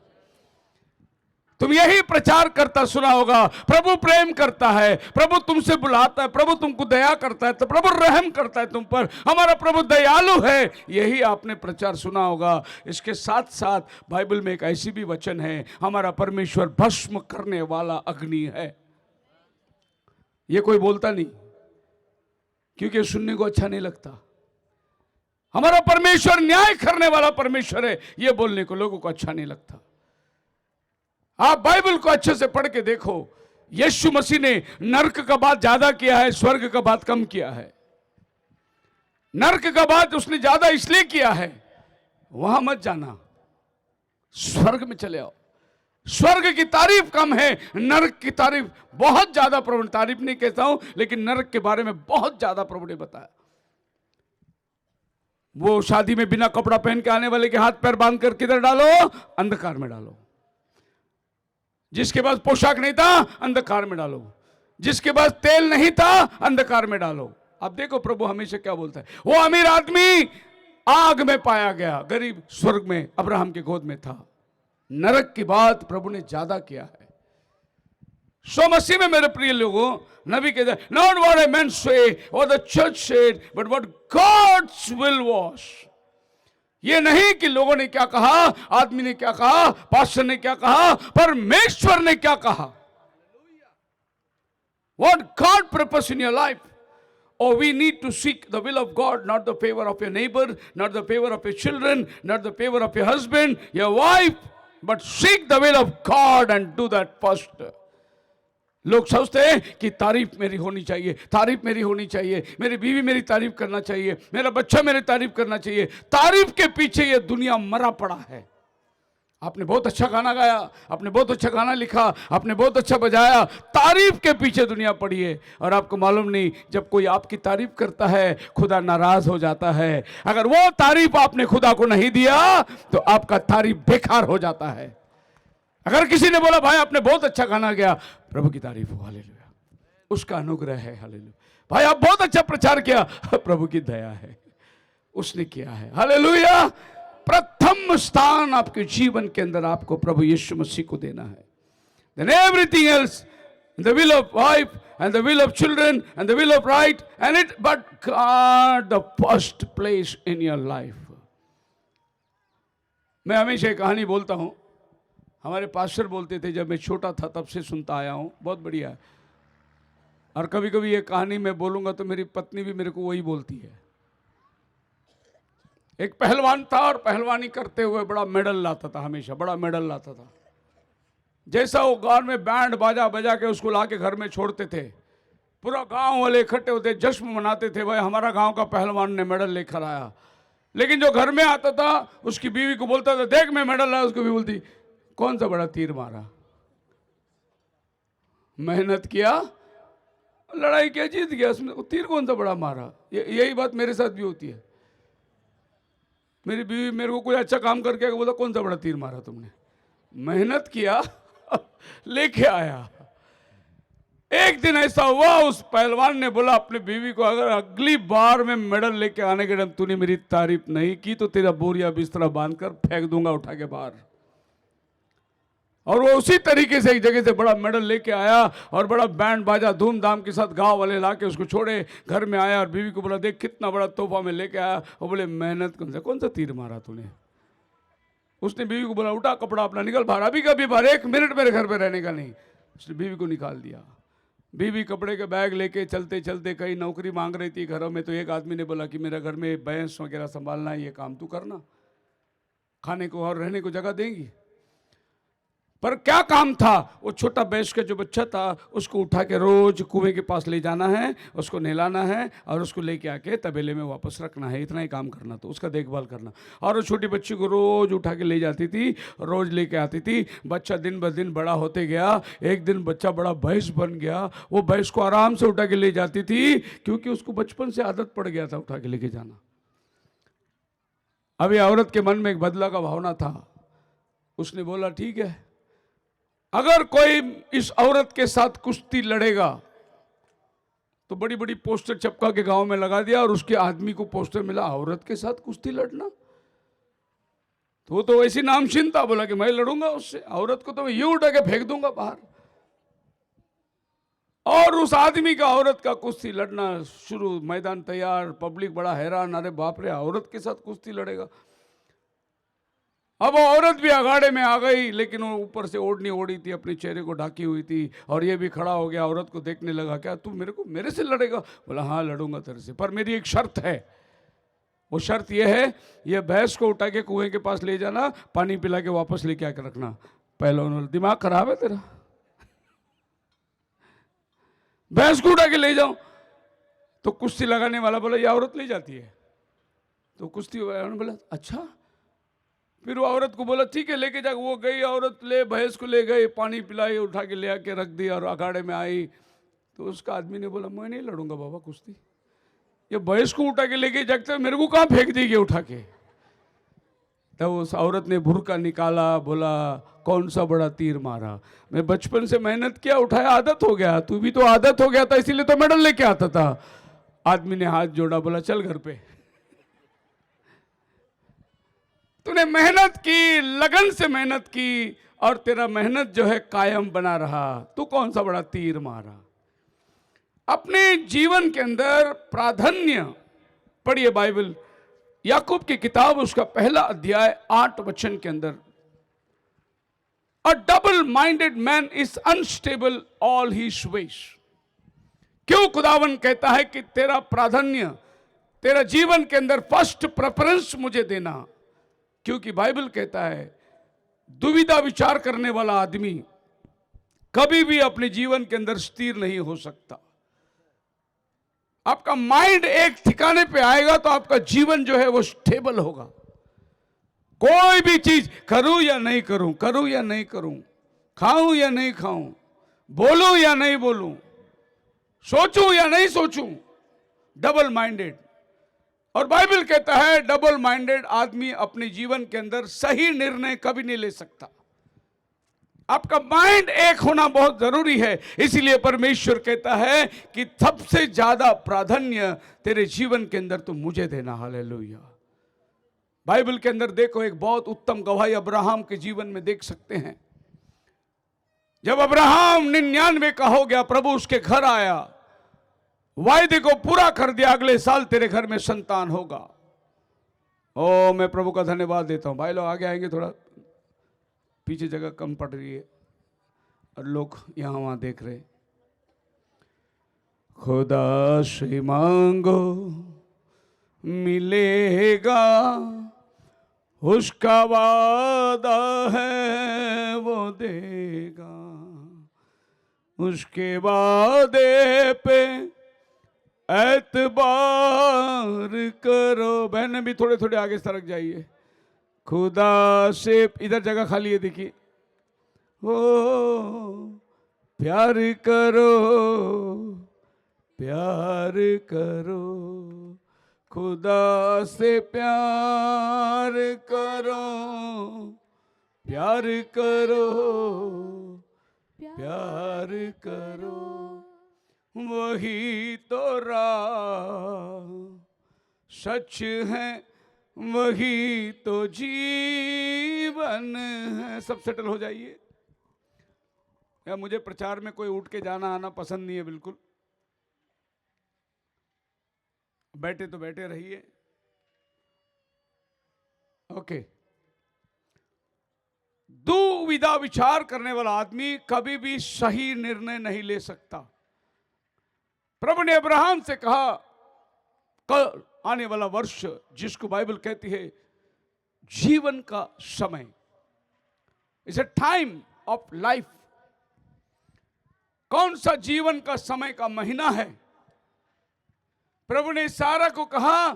तुम यही प्रचार करता सुना होगा, प्रभु प्रेम करता है, प्रभु तुमसे बुलाता है, प्रभु तुमको दया करता है, तो प्रभु रहम करता है तुम पर, हमारा प्रभु दयालु है। यही आपने प्रचार सुना होगा। इसके साथ साथ बाइबल में एक ऐसी भी वचन है, हमारा परमेश्वर भस्म करने वाला अग्नि है। ये कोई बोलता नहीं, क्योंकि सुनने को अच्छा नहीं लगता। हमारा परमेश्वर न्याय करने वाला परमेश्वर है, यह बोलने को लोगों को अच्छा नहीं लगता। आप बाइबल को अच्छे से पढ़ के देखो, यीशु मसीह ने नरक का बात ज्यादा किया है, स्वर्ग का बात कम किया है। नरक का बात उसने ज्यादा इसलिए किया है, वहां मत जाना, स्वर्ग में चले आओ। स्वर्ग की तारीफ कम है, नरक की तारीफ बहुत ज्यादा। प्रभु ने, तारीफ नहीं कहता हूं, लेकिन नरक के बारे में बहुत ज्यादा प्रभु ने बताया। वो शादी में बिना कपड़ा पहन के आने वाले के हाथ पैर बांध कर किधर डालो? अंधकार में डालो। जिसके पास पोशाक नहीं था, अंधकार में डालो। जिसके पास तेल नहीं था, अंधकार में डालो। अब देखो प्रभु हमेशा क्या बोलता है। वो अमीर आदमी आग में पाया गया, गरीब स्वर्ग में अब्राहम के गोद में था। नरक की बात प्रभु ने ज्यादा किया है। सो मसीह में मेरे प्रिय लोगों, नबी कहते हैं, नॉट व्हाट ए मैन से और the church said, but what God's will was. ये नहीं कि लोगों ने क्या कहा, आदमी ने क्या कहा, पास्टर ने क्या कहा, परमेश्वर ने क्या कहा। What God purpose in your life? Oh, we need to seek the will of God, not the favor of your neighbor, not the favor of your children, not the favor of your husband, your wife, but seek the will of God and do that first. लोग सोचते हैं कि तारीफ मेरी होनी चाहिए, तारीफ मेरी होनी चाहिए, मेरी बीवी मेरी तारीफ करना चाहिए, मेरा बच्चा मेरी तारीफ करना चाहिए। तारीफ के पीछे ये दुनिया मरा पड़ा है। आपने बहुत अच्छा गाना गाया, आपने बहुत अच्छा गाना लिखा, आपने बहुत अच्छा बजाया, तारीफ के पीछे दुनिया पड़ी है। और आपको मालूम नहीं, जब कोई आपकी तारीफ करता है, खुदा नाराज हो जाता है। अगर वो तारीफ आपने खुदा को नहीं दिया, तो आपका तारीफ बेकार हो जाता है। अगर किसी ने बोला भाई आपने बहुत अच्छा गाना गाया, प्रभु की तारीफ हो, हालेलुया, उसका अनुग्रह है, हालेलुया। भाई आप बहुत अच्छा प्रचार किया, प्रभु की दया है, उसने किया है, हालेलुया। प्रथम स्थान आपके जीवन के अंदर आपको प्रभु यीशु मसीह को देना है। Then everything else, the will of wife and the will of children and the will of right and it, but God the first place in your life. मैं हमेशा एक कहानी बोलता हूँ, हमारे पास्टर बोलते थे, जब मैं छोटा था तब से सुनता आया हूँ, बहुत बढ़िया है। और कभी कभी ये कहानी मैं बोलूँगा तो मेरी पत्नी भी मेरे को वही बोलती है। एक पहलवान था और पहलवानी करते हुए बड़ा मेडल लाता था, हमेशा बड़ा मेडल लाता था। जैसा वो गांव में बैंड बाजा बजा के उसको ला के घर में छोड़ते थे, पूरा गांव वाले इकट्ठे होते, जश्न मनाते थे, भाई हमारा गांव का पहलवान ने मेडल लेकर आया। लेकिन जो घर में आता था उसकी बीवी को बोलता था, देख मैं मेडल लाया, उसको भी बोलती, कौन सा बड़ा तीर मारा, मेहनत किया, लड़ाई किया, जीत गया, उसमें तीर कौन सा बड़ा मारा। यही बात मेरे साथ भी होती है। मेरी बीवी मेरे को कोई अच्छा काम करके बोला, कौन सा बड़ा तीर मारा तुमने, मेहनत किया लेके आया। एक दिन ऐसा हुआ, उस पहलवान ने बोला अपने बीवी को, अगर अगली बार में मेडल लेके आने के टाइम तूने मेरी तारीफ नहीं की तो तेरा बोरिया बिस्तरा बांधकर फेंक दूंगा उठा के बाहर। और वो उसी तरीके से एक जगह से बड़ा मेडल लेके आया और बड़ा बैंड बाजा धूमधाम के साथ गांव वाले लाके उसको छोड़े, घर में आया और बीवी को बोला, देख कितना बड़ा तोहफा में लेके आया। वो बोले, मेहनत कौन सा तीर मारा तूने। उसने बीवी को बोला, उठा कपड़ा अपना निकल बाहर, अभी कभी बाहर, 1 मिनट मेरे घर पे रहने का नहीं। उसने बीवी को निकाल दिया। बीवी कपड़े के बैग लेके चलते चलते कहीं नौकरी मांग रही थी घरों में, तो एक आदमी ने बोला कि मेरा घर में भैंस वगैरह संभालना है, ये काम तू करना, खाने को और रहने को जगह देंगी। पर क्या काम था, वो छोटा भैंस का जो बच्चा था उसको उठा के रोज कुएं के पास ले जाना है, उसको नहलाना है और उसको लेके आके तबेले में वापस रखना है, इतना ही काम करना, तो उसका देखभाल करना। और वो छोटी बच्ची को रोज उठा के ले जाती थी, रोज लेके आती थी। बच्चा दिन ब दिन बड़ा होते गया, एक दिन बच्चा बड़ा भैंस बन गया। वो भैंस को आराम से उठा के ले जाती थी, क्योंकि उसको बचपन से आदत पड़ गया था उठा के लेके जाना। अभी औरत के मन में एक बदला का भावना था। उसने बोला ठीक है, अगर कोई इस औरत के साथ कुश्ती लड़ेगा, तो बड़ी बड़ी पोस्टर चपका के गांव में लगा दिया और उसके आदमी को पोस्टर मिला, औरत के साथ कुश्ती लड़ना। तो वो तो वैसी नामशीन था, बोला कि मैं लड़ूंगा उससे, औरत को तो मैं यूं उठा के फेंक दूंगा बाहर। और उस आदमी का औरत का कुश्ती लड़ना शुरू, मैदान तैयार, पब्लिक बड़ा हैरान, अरे बाप रे, औरत के साथ कुश्ती लड़ेगा। अब वो औरत भी अखाड़े में आ गई, लेकिन वो ऊपर से ओढ़नी ओढ़ी थी, अपने चेहरे को ढकी हुई थी, और ये भी खड़ा हो गया, औरत को देखने लगा, क्या तू मेरे से लड़ेगा? बोला हाँ लड़ूंगा तेरे से, पर मेरी एक शर्त है। वो शर्त ये है, ये भैंस को उठा के कुएं के पास ले जाना, पानी पिला के वापस लेके आकर रखना। पहलवान, दिमाग खराब है तेरा, भैंस को उठा के ले जाओ? तो कुश्ती लगाने वाला बोला ये औरत ले जाती है। तो कुश्ती वाला बोला अच्छा। फिर वो औरत को बोला ठीक है लेके जा। वो गई औरत, ले भैंस को ले गई, पानी पिलाई, उठा के ले आके रख दी और अखाड़े में आई। तो उसका आदमी ने बोला मैं नहीं लड़ूंगा बाबा कुश्ती, ये भैंस को उठा के लेके जाते मेरे को कहाँ फेंक देगी उठा के। तब उस औरत ने भुरका निकाला, बोला कौन सा बड़ा तीर मारा, मैं बचपन से मेहनत किया, उठाया, आदत हो गया, तू भी तो आदत हो गया था, इसीलिए तो मेडल लेके आता था। आदमी ने हाथ जोड़ा, बोला चल घर पे, तूने मेहनत की, लगन से मेहनत की, और तेरा मेहनत जो है कायम बना रहा, तू कौन सा बड़ा तीर मारा। अपने जीवन के अंदर प्राधान्य पढ़िए बाइबल, याकूब की किताब, उसका पहला अध्याय 8 वचन के अंदर, अ double minded man is unstable all his veg. क्यों खुदावन कहता है कि तेरा प्राधान्य, तेरा जीवन के अंदर फर्स्ट प्रेफरेंस मुझे देना? क्योंकि बाइबल कहता है दुविधा विचार करने वाला आदमी कभी भी अपने जीवन के अंदर स्थिर नहीं हो सकता। आपका माइंड एक ठिकाने पे आएगा तो आपका जीवन जो है वो स्टेबल होगा। कोई भी चीज करूं या नहीं करूं, करूं या नहीं करूं, खाऊं या नहीं खाऊं, बोलूं या नहीं बोलूं, सोचूं या नहीं सोचूं, डबल माइंडेड। और बाइबल कहता है डबल माइंडेड आदमी अपने जीवन के अंदर सही निर्णय कभी नहीं ले सकता। आपका माइंड एक होना बहुत जरूरी है। इसीलिए परमेश्वर कहता है कि सबसे ज्यादा प्राधान्य तेरे जीवन के अंदर तो मुझे देना। हालेलुया। बाइबल के अंदर देखो, एक बहुत उत्तम गवाही अब्राहम के जीवन में देख सकते हैं। जब अब्राहम 99 का हो गया, प्रभु उसके घर आया, वायदे को पूरा कर दिया, अगले साल तेरे घर में संतान होगा। ओ मैं प्रभु का धन्यवाद देता हूं। भाई लोग आगे आएंगे, थोड़ा पीछे जगह कम पड़ रही है और लोग यहां वहां देख रहे। खुदा से मांगो मिलेगा, उसका वादा है वो देगा, उसके वादे पे एतबार करो। बहन भी थोड़े थोड़े आगे सरक जाइए। खुदा से, इधर जगह खाली है देखिए। ओ प्यार करो, प्यार करो, खुदा से प्यार करो, प्यार करो, प्यार करो, वही तो राह सच है, वही तो जीवन है। सब सेटल हो जाइए। या मुझे प्रचार में कोई उठ के जाना आना पसंद नहीं है बिल्कुल। बैठे तो बैठे रहिए। ओके। दुविधा विचार करने वाला आदमी कभी भी सही निर्णय नहीं ले सकता। प्रभु ने अब्राहम से कहा, कल आने वाला वर्ष जिसको बाइबल कहती है जीवन का समय, it's a time of life. कौन सा जीवन का समय का महीना है? प्रभु ने सारा को कहा,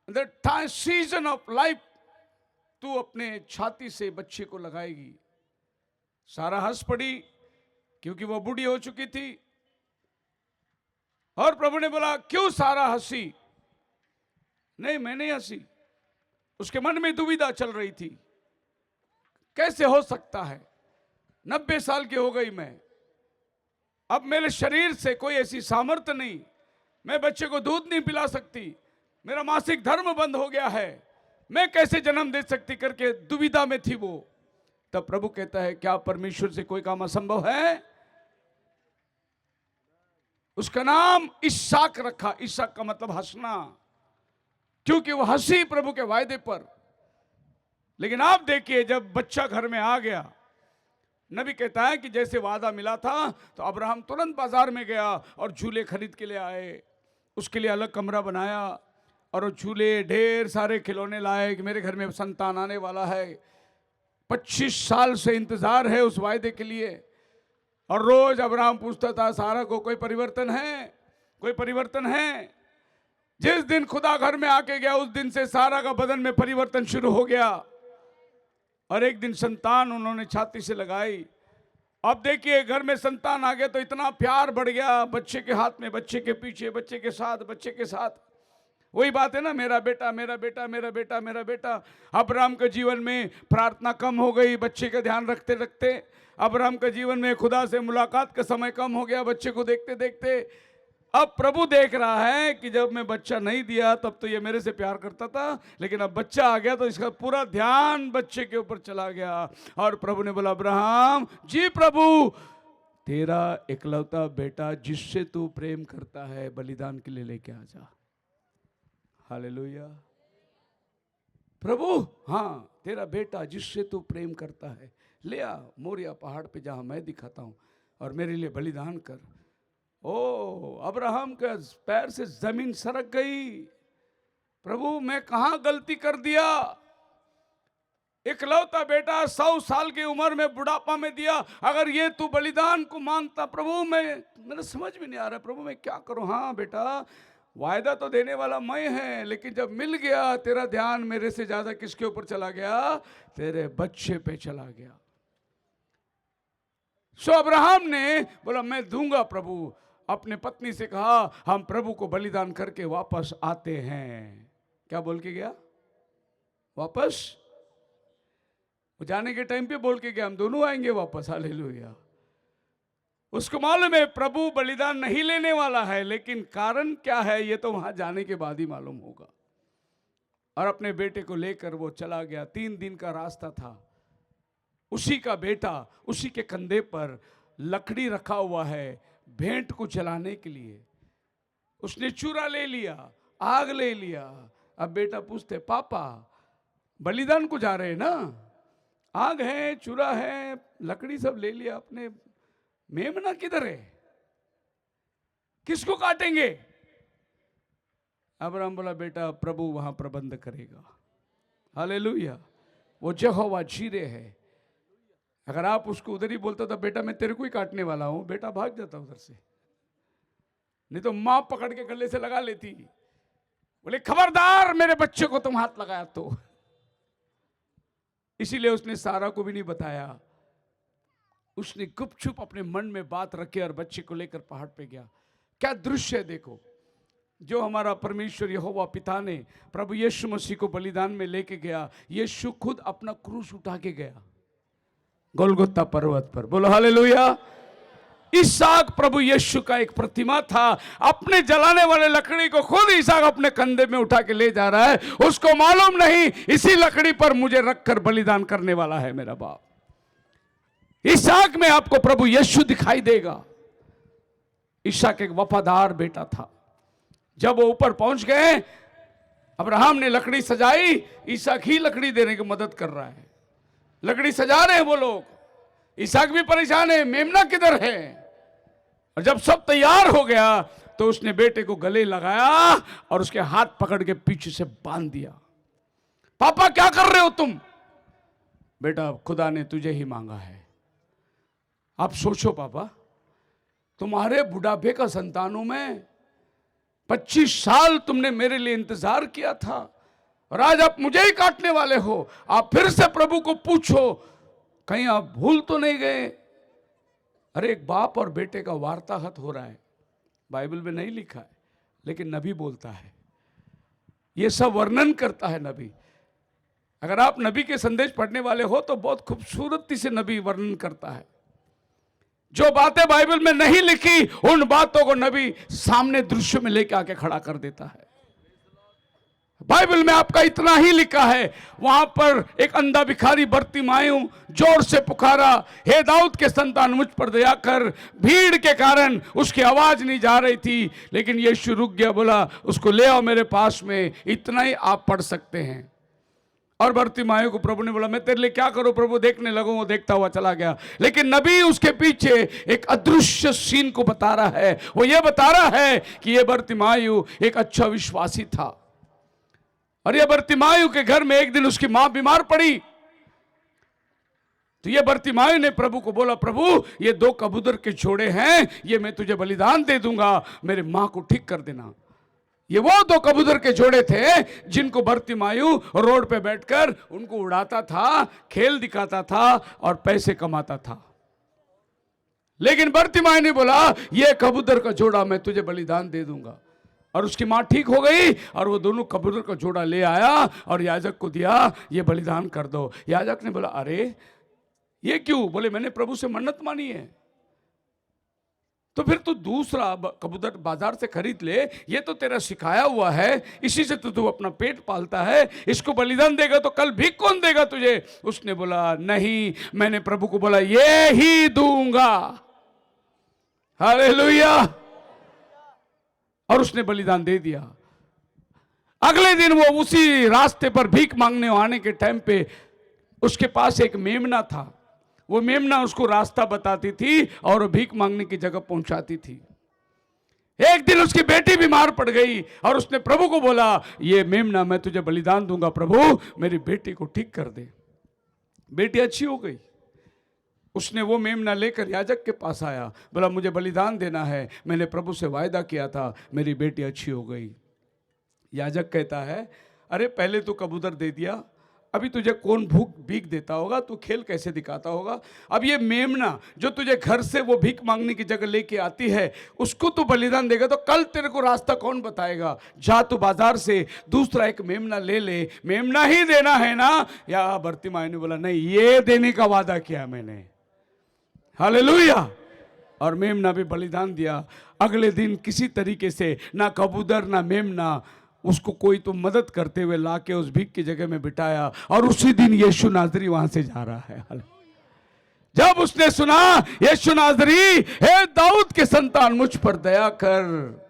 the time season of life, तू अपने छाती से बच्चे को लगाएगी। सारा हंस पड़ी क्योंकि वो बूढ़ी हो चुकी थी। और प्रभु ने बोला, क्यों सारा हंसी? नहीं, मैं नहीं हंसी। उसके मन में दुविधा चल रही थी, कैसे हो सकता है, 90 साल की हो गई मैं, अब मेरे शरीर से कोई ऐसी सामर्थ्य नहीं, मैं बच्चे को दूध नहीं पिला सकती, मेरा मासिक धर्म बंद हो गया है, मैं कैसे जन्म दे सकती करके दुविधा में थी वो। तब प्रभु कहता है, क्या परमेश्वर से कोई काम असंभव है? उसका नाम इसहाक रखा। इसहाक का मतलब हंसना, क्योंकि वो हंसी प्रभु के वायदे पर। लेकिन आप देखिए, जब बच्चा घर में आ गया, नबी कहता है कि जैसे वादा मिला था, तो अब्राहम तुरंत बाजार में गया और झूले खरीद के ले आए। उसके लिए अलग कमरा बनाया और वो झूले, ढेर सारे खिलौने लाए कि मेरे घर में संतान आने वाला है। 25 साल से इंतजार है उस वायदे के लिए। और रोज अब्राहम पूछता था सारा को, कोई परिवर्तन है? कोई परिवर्तन है? जिस दिन खुदा घर में आके गया, उस दिन से सारा का बदन में परिवर्तन शुरू हो गया। और एक दिन संतान उन्होंने छाती से लगाई। अब देखिए, घर में संतान आ गया तो इतना प्यार बढ़ गया, बच्चे के हाथ में, बच्चे के पीछे, बच्चे के साथ, बच्चे के साथ। वही बात है ना, मेरा बेटा, मेरा बेटा, मेरा बेटा, मेरा बेटा। अब्राहम के जीवन में प्रार्थना कम हो गई, बच्चे का ध्यान रखते रखते। अब्राहम के जीवन में खुदा से मुलाकात का समय कम हो गया, बच्चे को देखते देखते। अब प्रभु देख रहा है कि जब मैं बच्चा नहीं दिया तब तो ये मेरे से प्यार करता था, लेकिन अब बच्चा आ गया तो इसका पूरा ध्यान बच्चे के ऊपर चला गया। और प्रभु ने बोला, अब्राहम, जी प्रभु, तेरा इकलौता बेटा जिससे तू प्रेम करता है, बलिदान के लिए लेके आ जा। हालेलुया। प्रभु, हाँ, तेरा बेटा जिससे तू प्रेम करता है, ले आ मोरिया पहाड़ पे जहां मैं दिखाता हूं, और मेरे लिए बलिदान कर। ओ, अब्राहम के पैर से जमीन सरक गई। प्रभु, मैं कहां गलती कर दिया? इकलौता बेटा 100 साल की उम्र में बुढ़ापा में दिया, अगर ये तू बलिदान को मांगता, प्रभु मेरे समझ में नहीं आ रहा, प्रभु मैं क्या करूं? हाँ बेटा, वायदा तो देने वाला मैं है, लेकिन जब मिल गया तेरा ध्यान मेरे से ज्यादा किसके ऊपर चला गया? तेरे बच्चे पे चला गया। सो अब्राहम ने बोला, मैं दूंगा प्रभु। अपने पत्नी से कहा, हम प्रभु को बलिदान करके वापस आते हैं। क्या बोल के गया? वापस। वो जाने के टाइम पे बोल के गया, हम दोनों आएंगे वापस। हालेलुया। उसको मालूम है प्रभु बलिदान नहीं लेने वाला है, लेकिन कारण क्या है ये तो वहां जाने के बाद ही मालूम होगा। और अपने बेटे को लेकर वो चला गया। 3 दिन का रास्ता था। उसी का बेटा, उसी के कंधे पर लकड़ी रखा हुआ है भेंट को जलाने के लिए। उसने चूरा ले लिया, आग ले लिया। अब बेटा पूछते, पापा बलिदान को जा रहे हैं ना, आग है, चूरा है, लकड़ी सब ले लिया, अपने मेमना किधर है? किसको काटेंगे? अब्राहम बोला, बेटा प्रभु वहां प्रबंध करेगा। हालेलुया। वो यहोवा जीरे है। अगर आप उसको उधर ही बोलता था, बेटा मैं तेरे को ही काटने वाला हूं, बेटा भाग जाता उधर से, नहीं तो मां पकड़ के गले से लगा लेती। बोले, खबरदार मेरे बच्चे को तुम हाथ लगाया तो। इसीलिए उसने सारा को भी नहीं बताया। उसने गुपचुप अपने मन में बात रखी और बच्चे को लेकर पहाड़ पे गया। क्या दृश्य देखो, जो हमारा परमेश्वर यहोवा पिता ने प्रभु यीशु मसीह को बलिदान में लेके गया। यीशु खुद अपना क्रूस उठा के गया गोलगोता पर्वत पर। बोलो हालेलुया। इसहाक प्रभु यीशु का एक प्रतिमा था। अपने जलाने वाले लकड़ी को खुद इसहाक अपने कंधे में उठा के ले जा रहा है। उसको मालूम नहीं इसी लकड़ी पर मुझे रखकर बलिदान करने वाला है मेरा बाप। इसहाक में आपको प्रभु यीशु दिखाई देगा। इसहाक एक वफादार बेटा था। जब वो ऊपर पहुंच गए, अब्राहम ने लकड़ी सजाई, इसहाक ही लकड़ी देने की मदद कर रहा है। लकड़ी सजा रहे हैं वो लोग, इसहाक भी परेशान है, मेमना किधर है? और जब सब तैयार हो गया तो उसने बेटे को गले लगाया और उसके हाथ पकड़ के पीछे से बांध दिया। पापा क्या कर रहे हो तुम? बेटा खुदा ने तुझे ही मांगा है। आप सोचो पापा, तुम्हारे बुढ़ापे का संतानों में 25 साल तुमने मेरे लिए इंतजार किया था और आज आप मुझे ही काटने वाले हो। आप फिर से प्रभु को पूछो, कहीं आप भूल तो नहीं गए? अरे एक बाप और बेटे का वार्ताहत हो रहा है, बाइबल में नहीं लिखा है लेकिन नबी बोलता है, ये सब वर्णन करता है नबी। अगर आप नबी के संदेश पढ़ने वाले हो तो बहुत खूबसूरती से नबी वर्णन करता है। जो बातें बाइबल में नहीं लिखी उन बातों को नबी सामने दृश्य में लेके आके खड़ा कर देता है। बाइबल में आपका इतना ही लिखा है, वहां पर एक अंधा भिखारी बर्तिमायु जोर से पुकारा, हे दाऊद के संतान मुझ पर दया कर। भीड़ के कारण उसकी आवाज नहीं जा रही थी, लेकिन यीशु रुक गया, बोला उसको ले आओ मेरे पास में। इतना ही आप पढ़ सकते हैं। और बर्तिमायु को प्रभु ने बोला, मैं तेरे लिए क्या करूं प्रभु, देखने लगूं। वो देखता हुआ चला गया। लेकिन नबी उसके पीछे एक अदृश्य सीन को बता रहा है। वो ये बता रहा है कि ये बर्तिमायु एक अच्छा विश्वासी था और ये बर्तिमायु के घर में एक दिन उसकी मां बीमार पड़ी। तो ये बर्तिमायु ने प्रभु को बोला, प्रभु ये 2 कबूतर के जोड़े हैं, ये मैं तुझे बलिदान दे दूंगा, मेरे मां को ठीक कर देना। ये वो 2 कबूतर के जोड़े थे जिनको बर्तिमायु रोड पे बैठकर उनको उड़ाता था, खेल दिखाता था और पैसे कमाता था। लेकिन बर्तिमायु ने बोला, ये कबूतर का जोड़ा मैं तुझे बलिदान दे दूंगा। और उसकी मां ठीक हो गई और वो दोनों कबूतर का जोड़ा ले आया और याजक को दिया, ये बलिदान कर दो। याजक ने बोला, अरे ये क्यों? बोले मैंने प्रभु से मन्नत मानी है। तो फिर तू दूसरा कबूतर बाजार से खरीद ले, ये तो तेरा सिखाया हुआ है, इसी से तू अपना पेट पालता है, इसको बलिदान देगा तो कल भीख कौन देगा तुझे? उसने बोला, नहीं, मैंने प्रभु को बोला ये ही दूंगा। हालेलुया। और उसने बलिदान दे दिया। अगले दिन वो उसी रास्ते पर भीख मांगने आने के टाइम पे उसके पास एक मेमना था। वो मेमना उसको रास्ता बताती थी और भीख मांगने की जगह पहुंचाती थी। एक दिन उसकी बेटी बीमार पड़ गई और उसने प्रभु को बोला, ये मेमना मैं तुझे बलिदान दूंगा, प्रभु मेरी बेटी को ठीक कर दे। बेटी अच्छी हो गई। उसने वो मेमना लेकर याजक के पास आया, बोला मुझे बलिदान देना है, मैंने प्रभु से वायदा किया था, मेरी बेटी अच्छी हो गई। याजक कहता है, अरे पहले तो कबूतर दे दिया, अभी तुझे कौन भीख देता होगा, तू खेल कैसे दिखाता होगा। अब ये मेमना जो तुझे घर से वो भीख मांगने की जगह लेके आती है, उसको तू बलिदान देगा तो कल तेरे को रास्ता कौन बताएगा। जा तू बाजार से दूसरा एक मेमना ले ले, मेमना ही देना है ना। या बर्तिमायु ने बोला, नहीं, ये देने का वादा किया मैंने। हालेलुया। और मेमना भी बलिदान दिया। अगले दिन किसी तरीके से ना कबूतर ना मेमना, उसको कोई तो मदद करते हुए लाके उस भीख की जगह में बिठाया और उसी दिन यीशु नाजरी वहां से जा रहा है। जब उसने सुना, यीशु नाजरी, हे दाऊद के संतान मुझ पर दया कर,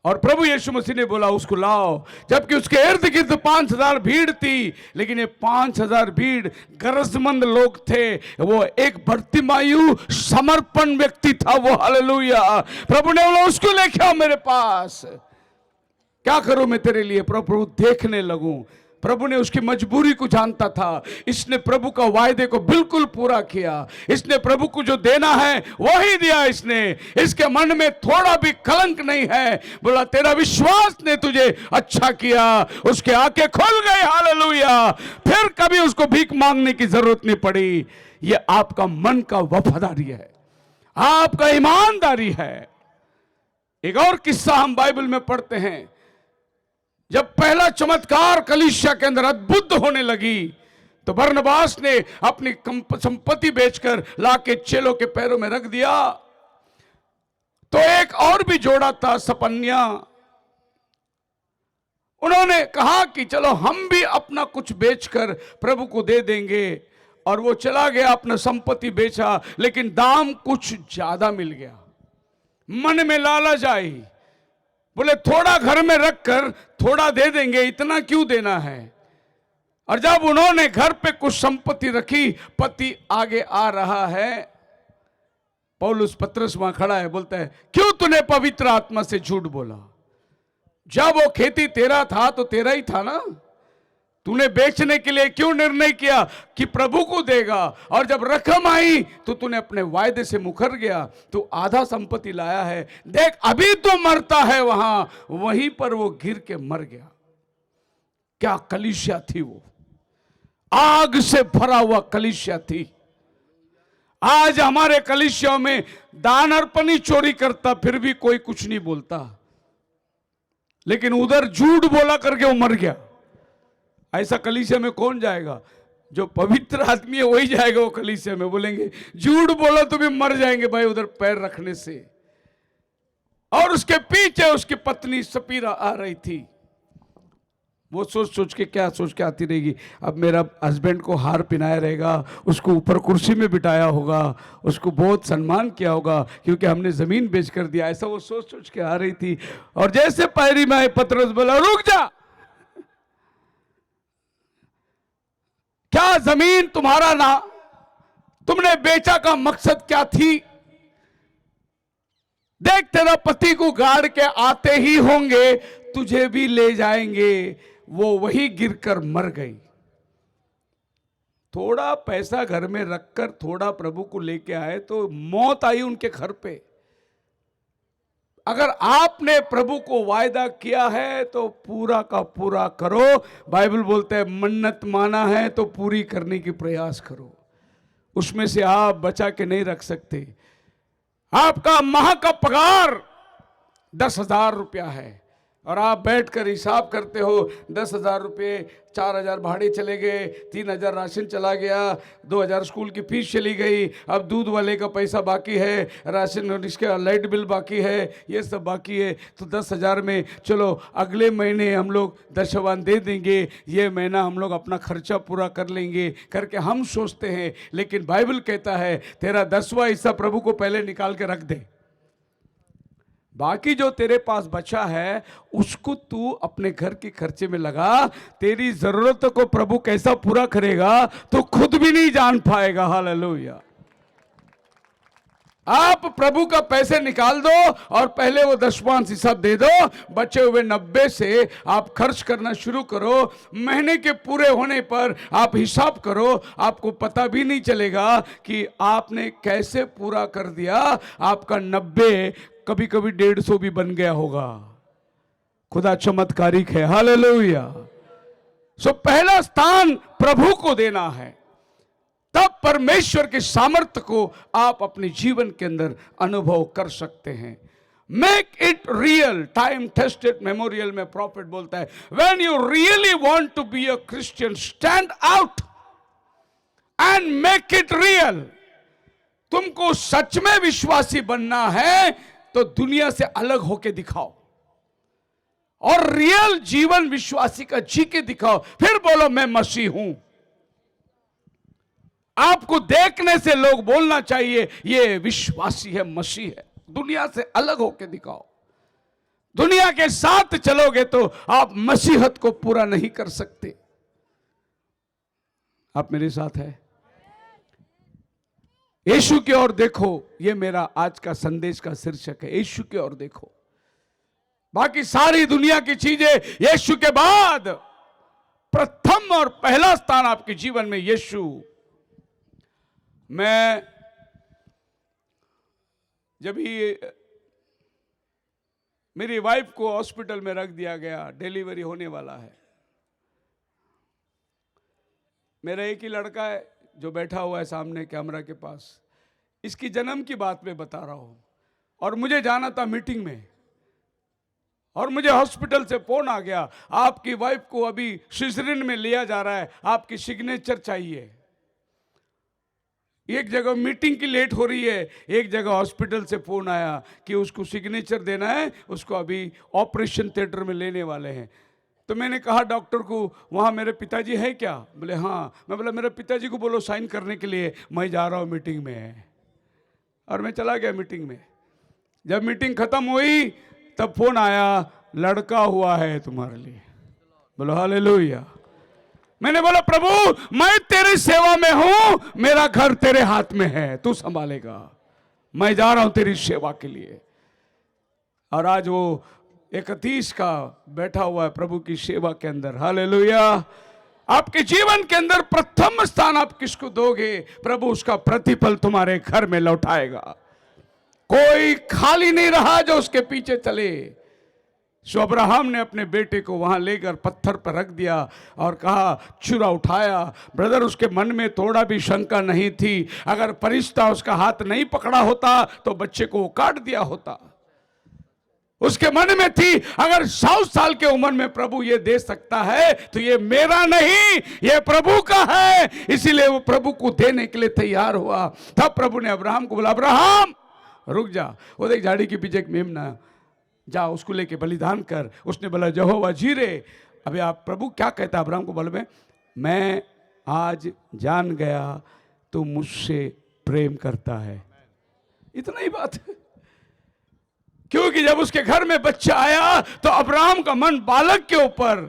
और प्रभु यीशु मसीह ने बोला उसको लाओ। जबकि उसके इर्द गिर्द 5000 भीड़ थी, लेकिन ये 5000 भीड़ गरजमंद लोग थे। वो एक बर्तिमायु समर्पण व्यक्ति था वो। हालेलुया। प्रभु ने बोला उसको लेके आओ मेरे पास। क्या करूं मैं तेरे लिए? प्रभु देखने लगूं। प्रभु ने उसकी मजबूरी को जानता था। इसने प्रभु का वायदे को बिल्कुल पूरा किया। इसने प्रभु को जो देना है वही दिया। इसके मन में थोड़ा भी कलंक नहीं है। बोला तेरा विश्वास ने तुझे अच्छा किया। उसके आंखें खुल गई। हालेलुया। फिर कभी उसको भीख मांगने की जरूरत नहीं पड़ी। ये आपका मन का वफादारी है, आपका ईमानदारी है। एक और किस्सा हम बाइबल में पढ़ते हैं। जब पहला चमत्कार कलीसिया के अंदर अद्भुत होने लगी तो बरनबास ने अपनी संपत्ति बेचकर लाके चेलों के पैरों में रख दिया। तो एक और भी जोड़ा था, सपन्या। उन्होंने कहा कि चलो हम भी अपना कुछ बेचकर प्रभु को दे देंगे। और वो चला गया, अपना संपत्ति बेचा, लेकिन दाम कुछ ज्यादा मिल गया। मन में लालच आई। बोले थोड़ा घर में रखकर थोड़ा दे देंगे, इतना क्यों देना है। और जब उन्होंने घर पे कुछ संपत्ति रखी, पति आगे आ रहा है, पौलुस पत्रस वहां खड़ा है, बोलता है क्यों तूने पवित्र आत्मा से झूठ बोला? जब वो खेती तेरा था तो तेरा ही था ना। तूने बेचने के लिए क्यों निर्णय किया कि प्रभु को देगा, और जब रकम आई तो तूने अपने वायदे से मुकर गया, तो आधा संपत्ति लाया है। देख अभी तो मरता है वहां, वहीं पर वो गिर के मर गया। क्या कलीसिया थी वो, आग से भरा हुआ कलीसिया थी। आज हमारे कलीसिया में दान अर्पण चोरी करता फिर भी कोई कुछ नहीं बोलता, लेकिन उधर झूठ बोला करके वो मर गया। ऐसा कलीसिया में कौन जाएगा? जो पवित्र आदमी है वही जाएगा वो कलीसिया में। बोलेंगे झूठ बोला तो भी मर जाएंगे भाई उधर पैर रखने से। और उसके पीछे उसकी पत्नी सपीरा आ रही थी। वो सोच सोच के क्या सोच के आती रहेगी, अब मेरा हस्बैंड को हार पहनाया रहेगा, उसको ऊपर कुर्सी में बिठाया होगा, उसको बहुत सम्मान किया होगा क्योंकि हमने जमीन बेच कर दिया। ऐसा वो सोच सोच के आ रही थी। और जैसे पैरी में आए पतरस बोला रुक जा, क्या जमीन तुम्हारा ना? तुमने बेचा का मकसद क्या थी? देख तेरा पति को गाड़ के आते ही होंगे, तुझे भी ले जाएंगे। वो वही गिरकर मर गई। थोड़ा पैसा घर में रखकर थोड़ा प्रभु को लेके आए तो मौत आई उनके घर पे। अगर आपने प्रभु को वायदा किया है तो पूरा का पूरा करो। बाइबल बोलता है मन्नत माना है तो पूरी करने की प्रयास करो। उसमें से आप बचा के नहीं रख सकते। आपका माह का पगार 10,000 रुपया है और आप बैठकर हिसाब करते हो 10,000 रुपये, 4,000 भाड़े चले गए, 3,000 राशन चला गया, 2,000 स्कूल की फीस चली गई, अब दूध वाले का पैसा बाकी है, राशन और इसका लाइट बिल बाकी है, ये सब बाकी है। तो 10,000 में चलो अगले महीने हम लोग दशवान दे देंगे, ये महीना हम लोग अपना खर्चा पूरा कर लेंगे करके हम सोचते हैं। लेकिन बाइबल कहता है तेरा 10वां हिस्सा प्रभु को पहले निकाल के रख दे। बाकी जो तेरे पास बचा है उसको तू अपने घर के खर्चे में लगा। तेरी जरूरतों को प्रभु कैसा पूरा करेगा तो खुद भी नहीं जान पाएगा। हालेलुया। आप प्रभु का पैसे निकाल दो और पहले वो 10वां हिस्सा दे दो। बचे हुए 90 से आप खर्च करना शुरू करो। महीने के पूरे होने पर आप हिसाब करो, आपको पता भी नहीं चलेगा कि आपने कैसे पूरा कर दिया। आपका 90 कभी कभी 150 भी बन गया होगा। खुदा चमत्कारिक है। हालेलुया। सो पहला स्थान प्रभु को देना है, तब परमेश्वर के सामर्थ्य को आप अपने जीवन के अंदर अनुभव कर सकते हैं। Make it real. Time tested memorial में प्रॉफिट बोलता है when you really want to be a Christian, stand out and make it real. तुमको सच में विश्वासी बनना है तो दुनिया से अलग होके दिखाओ और रियल जीवन विश्वासी का जी के दिखाओ। फिर बोलो मैं मसीह हूं। आपको देखने से लोग बोलना चाहिए ये विश्वासी है, मसीह है। दुनिया से अलग होके दिखाओ। दुनिया के साथ चलोगे तो आप मसीहत को पूरा नहीं कर सकते। आप मेरे साथ है? यीशु की ओर देखो, ये मेरा आज का संदेश का शीर्षक है। यीशु की ओर देखो। बाकी सारी दुनिया की चीजें यीशु के बाद प्रथम और पहला स्थान आपके जीवन में यीशु। मैं जब ही मेरी वाइफ को हॉस्पिटल में रख दिया गया, डिलीवरी होने वाला है। मेरा एक ही लड़का है जो बैठा हुआ है सामने कैमरा के पास। इसकी जन्म की बात मैं बता रहा हूं और मुझे जाना था मीटिंग में और मुझे हॉस्पिटल से फोन आ गया, आपकी वाइफ को अभी सिजरिन में लिया जा रहा है, आपकी सिग्नेचर चाहिए। एक जगह मीटिंग की लेट हो रही है, एक जगह हॉस्पिटल से फोन आया कि उसको सिग्नेचर देना है, उसको अभी ऑपरेशन थिएटर में लेने वाले हैं। तो मैंने कहा डॉक्टर को वहाँ मेरे पिताजी है क्या? बोले हाँ। मैं बोला मेरे पिताजी को बोलो साइन करने के लिए, मैं जा रहा हूँ मीटिंग में। और मैं चला गया मीटिंग में। जब मीटिंग खत्म हुई तब फोन आया, लड़का हुआ है तुम्हारे लिए। बोलो हालेलुया। मैंने बोला प्रभु मैं तेरी सेवा में हूं, मेरा घर तेरे हाथ में है, तू संभालेगा। मैं जा रहा हूं तेरी सेवा के लिए। और आज वो 31 का बैठा हुआ है प्रभु की सेवा के अंदर। हालेलुया। आपके जीवन के अंदर प्रथम स्थान आप किसको दोगे, प्रभु उसका प्रतिफल तुम्हारे घर में लौटाएगा। कोई खाली नहीं रहा जो उसके पीछे चले। सो अब्राहम ने अपने बेटे को वहां लेकर पत्थर पर रख दिया और कहा, छुरा उठाया। ब्रदर, उसके मन में थोड़ा भी शंका नहीं थी। अगर फरिश्ता उसका हाथ नहीं पकड़ा होता तो बच्चे को काट दिया होता। उसके मन में थी, अगर 100 साल के उम्र में प्रभु ये दे सकता है तो ये मेरा नहीं, ये प्रभु का है। इसीलिए वो प्रभु को देने के लिए तैयार हुआ। तब प्रभु ने अब्राहम को बोला, अब्राहम रुक जा, वो देख झाड़ी के पीछे एक मेमना, जा उसको लेके बलिदान कर। उसने बोला, यहोवा जीरे। अभी आप प्रभु क्या कहता है अब्राहम को, बोले मैं आज जान गया तू मुझसे प्रेम करता है। इतना ही बात है। क्योंकि जब उसके घर में बच्चा आया तो अब्राहम का मन बालक के ऊपर,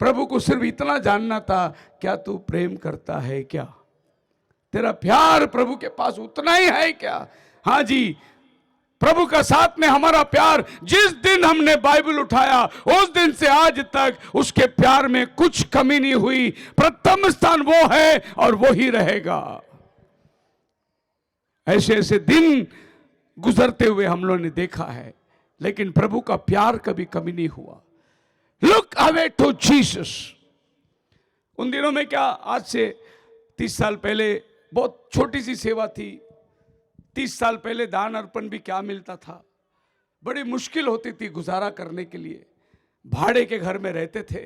प्रभु को सिर्फ इतना जानना था, क्या तू प्रेम करता है क्या, तेरा प्यार प्रभु के पास उतना ही है क्या। हाँ जी, प्रभु का साथ में हमारा प्यार, जिस दिन हमने बाइबल उठाया उस दिन से आज तक उसके प्यार में कुछ कमी नहीं हुई। प्रथम स्थान वो है और वो ही रहेगा। ऐसे ऐसे दिन गुजरते हुए हम लोगों ने देखा है, लेकिन प्रभु का प्यार कभी कमी नहीं हुआ। Look away to Jesus. उन दिनों में क्या, आज से 30 साल पहले बहुत छोटी सी सेवा थी। 30 साल पहले दान अर्पण भी क्या मिलता था, बड़ी मुश्किल होती थी गुजारा करने के लिए। भाड़े के घर में रहते थे।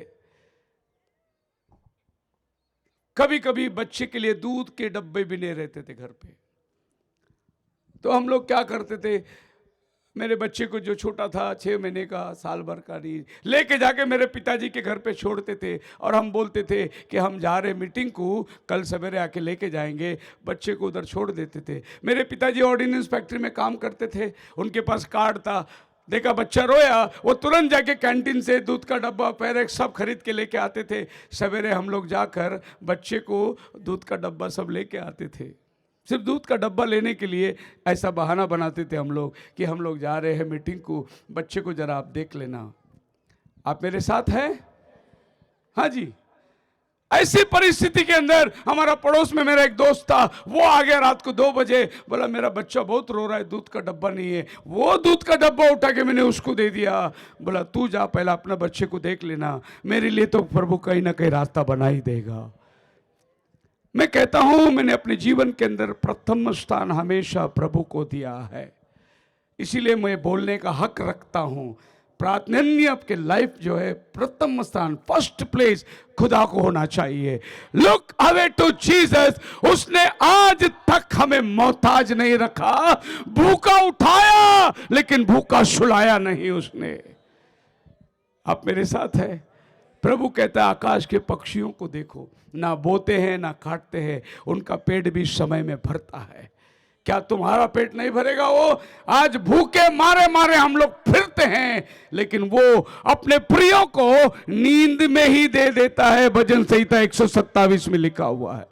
कभी कभी बच्चे के लिए दूध के डब्बे भी नहीं रहते थे घर पे। तो हम लोग क्या करते थे, मेरे बच्चे को जो छोटा था 6 महीने का, साल भर का नहीं, लेके जाके मेरे पिताजी के घर पे छोड़ते थे। और हम बोलते थे कि हम जा रहे मीटिंग को, कल सवेरे आके लेके जाएंगे। बच्चे को उधर छोड़ देते थे। मेरे पिताजी ऑर्डिनेंस फैक्ट्री में काम करते थे, उनके पास कार्ड था। देखा बच्चा रोया, वो तुरंत जाके कैंटीन से दूध का डब्बा, पैरेक सब खरीद के लेके आते थे। सवेरे हम लोग जाकर बच्चे को दूध का डब्बा सब लेके आते थे। सिर्फ दूध का डब्बा लेने के लिए ऐसा बहाना बनाते थे हम लोग कि हम लोग जा रहे हैं मीटिंग को, बच्चे को जरा आप देख लेना। आप मेरे साथ हैं? हाँ जी। ऐसी परिस्थिति के अंदर हमारा पड़ोस में मेरा एक दोस्त था, वो आ गया रात को 2 बजे, बोला मेरा बच्चा बहुत रो रहा है, दूध का डब्बा नहीं है। वो दूध का डब्बा उठा के मैंने उसको दे दिया। बोला तू जा पहला अपना बच्चे को देख लेना, मेरे लिए तो प्रभु कहीं ना कहीं रास्ता बना ही देगा। मैं कहता हूं, मैंने अपने जीवन के अंदर प्रथम स्थान हमेशा प्रभु को दिया है। इसीलिए मैं बोलने का हक रखता हूं। प्रार्थनीय आपके लाइफ जो है, प्रथम स्थान, फर्स्ट प्लेस खुदा को होना चाहिए। Look away to Jesus. उसने आज तक हमें मोहताज नहीं रखा। भूखा उठाया लेकिन भूखा सुलाया नहीं उसने। आप मेरे साथ है? प्रभु कहता है आकाश के पक्षियों को देखो, ना बोते हैं ना काटते हैं, उनका पेट भी समय में भरता है। क्या तुम्हारा पेट नहीं भरेगा? वो आज भूखे मारे मारे हम लोग फिरते हैं, लेकिन वो अपने प्रियों को नींद में ही दे देता है। भजन संहिता 127 में लिखा हुआ है।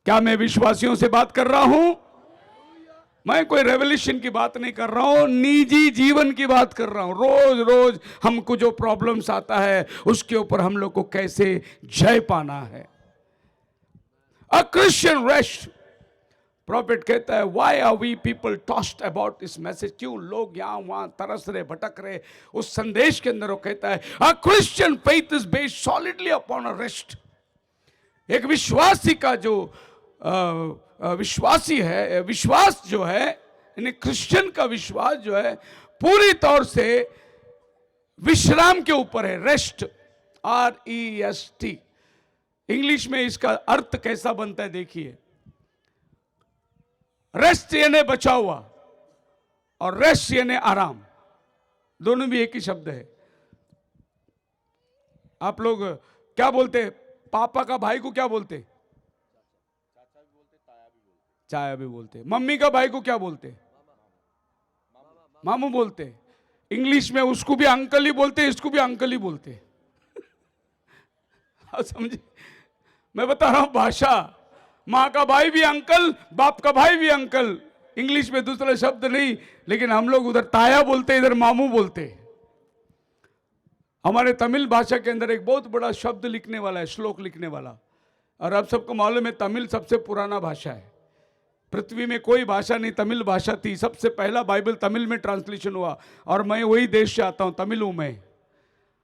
क्या मैं विश्वासियों से बात कर रहा हूं? मैं कोई रेवोल्यूशन की बात नहीं कर रहा हूं, निजी जीवन की बात कर रहा हूं। रोज रोज हमको जो प्रॉब्लम्स आता है उसके ऊपर हम लोग को कैसे जय पाना है। A Christian rest. प्रॉफिट कहता है, why are we people tossed about this message. क्यों लोग यहां वहां तरस रहे, भटक रहे उस संदेश के अंदर। वो कहता है a Christian faith is based solidly upon a rest. एक विश्वासी का जो विश्वासी है, विश्वास जो है, यानी क्रिश्चियन का विश्वास जो है पूरी तौर से विश्राम के ऊपर है। Rest, REST। इंग्लिश में इसका अर्थ कैसा बनता है देखिए। रेस्ट यानी बचा हुआ और रेस्ट यानी आराम, दोनों भी एक ही शब्द है। आप लोग क्या बोलते हैं? पापा का भाई को क्या बोलते? चाया भी बोलते। मम्मी का भाई को क्या बोलते? मामू बोलते। इंग्लिश में उसको भी अंकल ही बोलते, इसको भी अंकल ही बोलते। समझे? मैं बता रहा हूं भाषा। माँ का भाई भी अंकल, बाप का भाई भी अंकल, इंग्लिश में दूसरा शब्द नहीं, लेकिन हम लोग उधर ताया बोलते, इधर मामू बोलते। हमारे तमिल भाषा के अंदर एक बहुत बड़ा शब्द लिखने वाला है, श्लोक लिखने वाला। और आप सबको मालूम है तमिल सबसे पुराना भाषा है। पृथ्वी में कोई भाषा नहीं, तमिल भाषा थी। सबसे पहला बाइबल तमिल में ट्रांसलेशन हुआ। और मैं वही देश से आता हूँ, तमिल हूँ मैं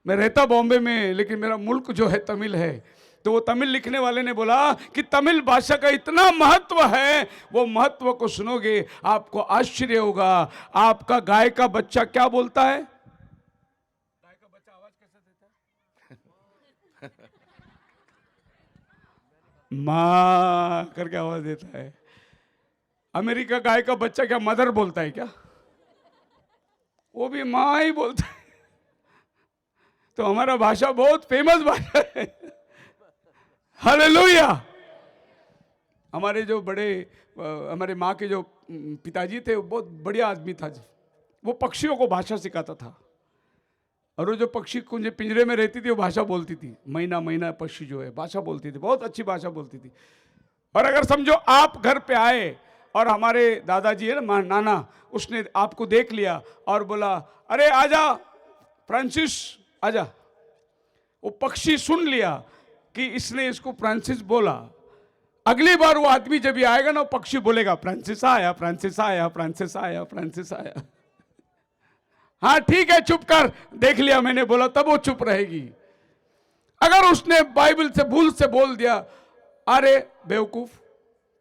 रहता बॉम्बे में, लेकिन मेरा मुल्क जो है तमिल है। तो वो तमिल लिखने वाले ने बोला कि तमिल भाषा का इतना महत्व है, वो महत्व को सुनोगे आपको आश्चर्य होगा। आपका गाय का बच्चा क्या बोलता है? गाय का बच्चा आवाज कैसे देता है? माँ करके आवाज देता है। अमेरिका गाय का बच्चा क्या मदर बोलता है क्या? वो भी माँ ही बोलता है। तो हमारा भाषा बहुत फेमस भाषा है। हालेलुया। हमारे जो बड़े हमारे माँ के जो पिताजी थे, वो बहुत बढ़िया आदमी था। वो पक्षियों को भाषा सिखाता था। और वो जो पक्षी कुंज पिंजरे में रहती थी, वो भाषा बोलती थी। महीना महीना पक्षी जो है भाषा बोलती थी, बहुत अच्छी भाषा बोलती थी। और अगर समझो आप घर पे आए और हमारे दादाजी है ना, नाना, उसने आपको देख लिया और बोला, अरे आजा फ्रांसिस आजा। वो पक्षी सुन लिया कि इसने इसको फ्रांसिस बोला। अगली बार वो आदमी जब भी आएगा ना, वो पक्षी बोलेगा, फ्रांसिस आया, फ्रांसिस आया, फ्रांसिस आया, फ्रांसिस आया। हाँ ठीक है, चुप कर, देख लिया मैंने बोला, तब वो चुप रहेगी। अगर उसने बाइबल से भूल से बोल दिया, अरे बेवकूफ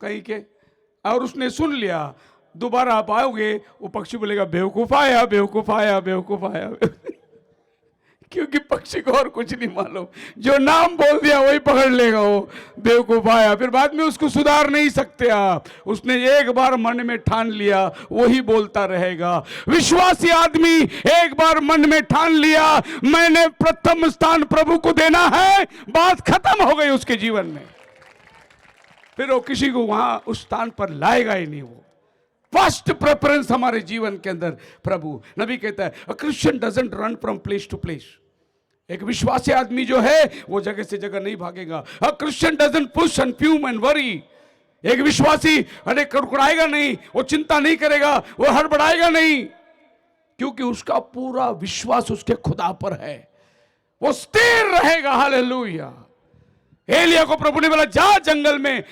कहीं के, और उसने सुन लिया, दोबारा आप आओगे, वो पक्षी बोलेगा, बेवकूफ आया, बेवकूफ आया, बेवकूफ आया। क्योंकि पक्षी को और कुछ नहीं मालूम, जो नाम बोल दिया वही पकड़ लेगा, वो बेवकूफ आया। फिर बाद में उसको सुधार नहीं सकते आप। उसने एक बार मन में ठान लिया, वही बोलता रहेगा। विश्वासी आदमी एक बार मन में ठान लिया, मैंने प्रथम स्थान प्रभु को देना है, बात खत्म हो गई उसके जीवन में। फिर वो किसी को वहां उस स्थान पर लाएगा ही नहीं। वो फर्स्ट प्रेफरेंस हमारे जीवन के अंदर प्रभु। नबी कहता है, a Christian doesn't run from place to place. एक विश्वासी आदमी जो है वो जगह से जगह नहीं भागेगा। अ Christian doesn't push and fume and worry. एक विश्वासी अरे कुड़कुड़ाएगा नहीं, वो चिंता नहीं करेगा, वो हड़बड़ाएगा नहीं, क्योंकि उसका पूरा विश्वास उसके खुदा पर है। वो स्थिर रहेगा। हालेलुया। एलिया को प्रभु ने बोला, जा जंगल में,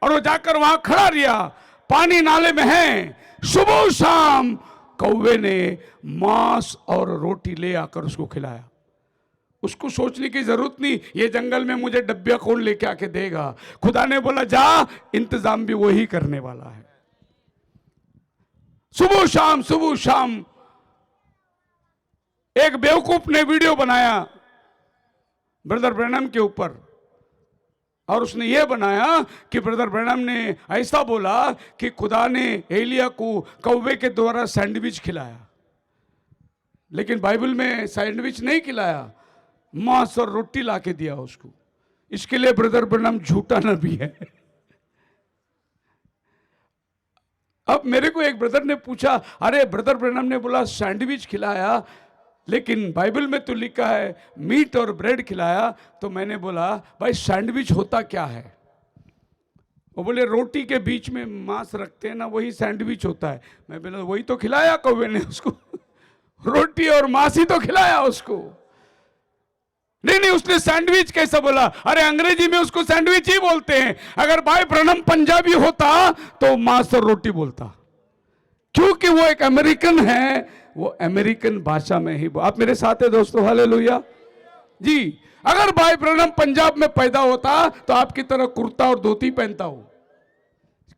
और वो जाकर वहां खड़ा रहा, पानी नाले में है। सुबह शाम कौवे ने मांस और रोटी ले आकर उसको खिलाया। उसको सोचने की जरूरत नहीं, ये जंगल में मुझे डब्बिया कौन लेके आके देगा। खुदा ने बोला, जा, इंतजाम भी वही करने वाला है। सुबह शाम एक बेवकूफ ने वीडियो बनाया ब्रदर ब्रैनम के ऊपर, और उसने यह बनाया कि ब्रदर ब्रैनम ने ऐसा बोला कि खुदा ने एलिया को कौवे के द्वारा सैंडविच खिलाया। लेकिन बाइबल में सैंडविच नहीं खिलाया, मांस और रोटी लाके दिया उसको। इसके लिए ब्रदर ब्रैनम झूठा नबी है। अब मेरे को एक ब्रदर ने पूछा, अरे ब्रदर ब्रैनम ने बोला सैंडविच खिलाया, लेकिन बाइबल में तो लिखा है मीट और ब्रेड खिलाया। तो मैंने बोला, भाई सैंडविच होता क्या है? वो बोले, रोटी के बीच में मांस रखते हैं ना, वही सैंडविच होता है। मैं बोला, वही तो खिलाया कौवे ने उसको। रोटी और मांस ही तो खिलाया उसको। नहीं, उसने सैंडविच कैसा बोला? अरे अंग्रेजी में उसको सैंडविच ही बोलते हैं। अगर भाई ब्रैनम पंजाबी होता तो मांस और रोटी बोलता, क्योंकि वो एक अमेरिकन है, वो अमेरिकन भाषा में ही। आप मेरे साथ है दोस्तों? हालेलुया जी। अगर भाई ब्रैनम पंजाब में पैदा होता तो आपकी तरह कुर्ता और धोती पहनता हो,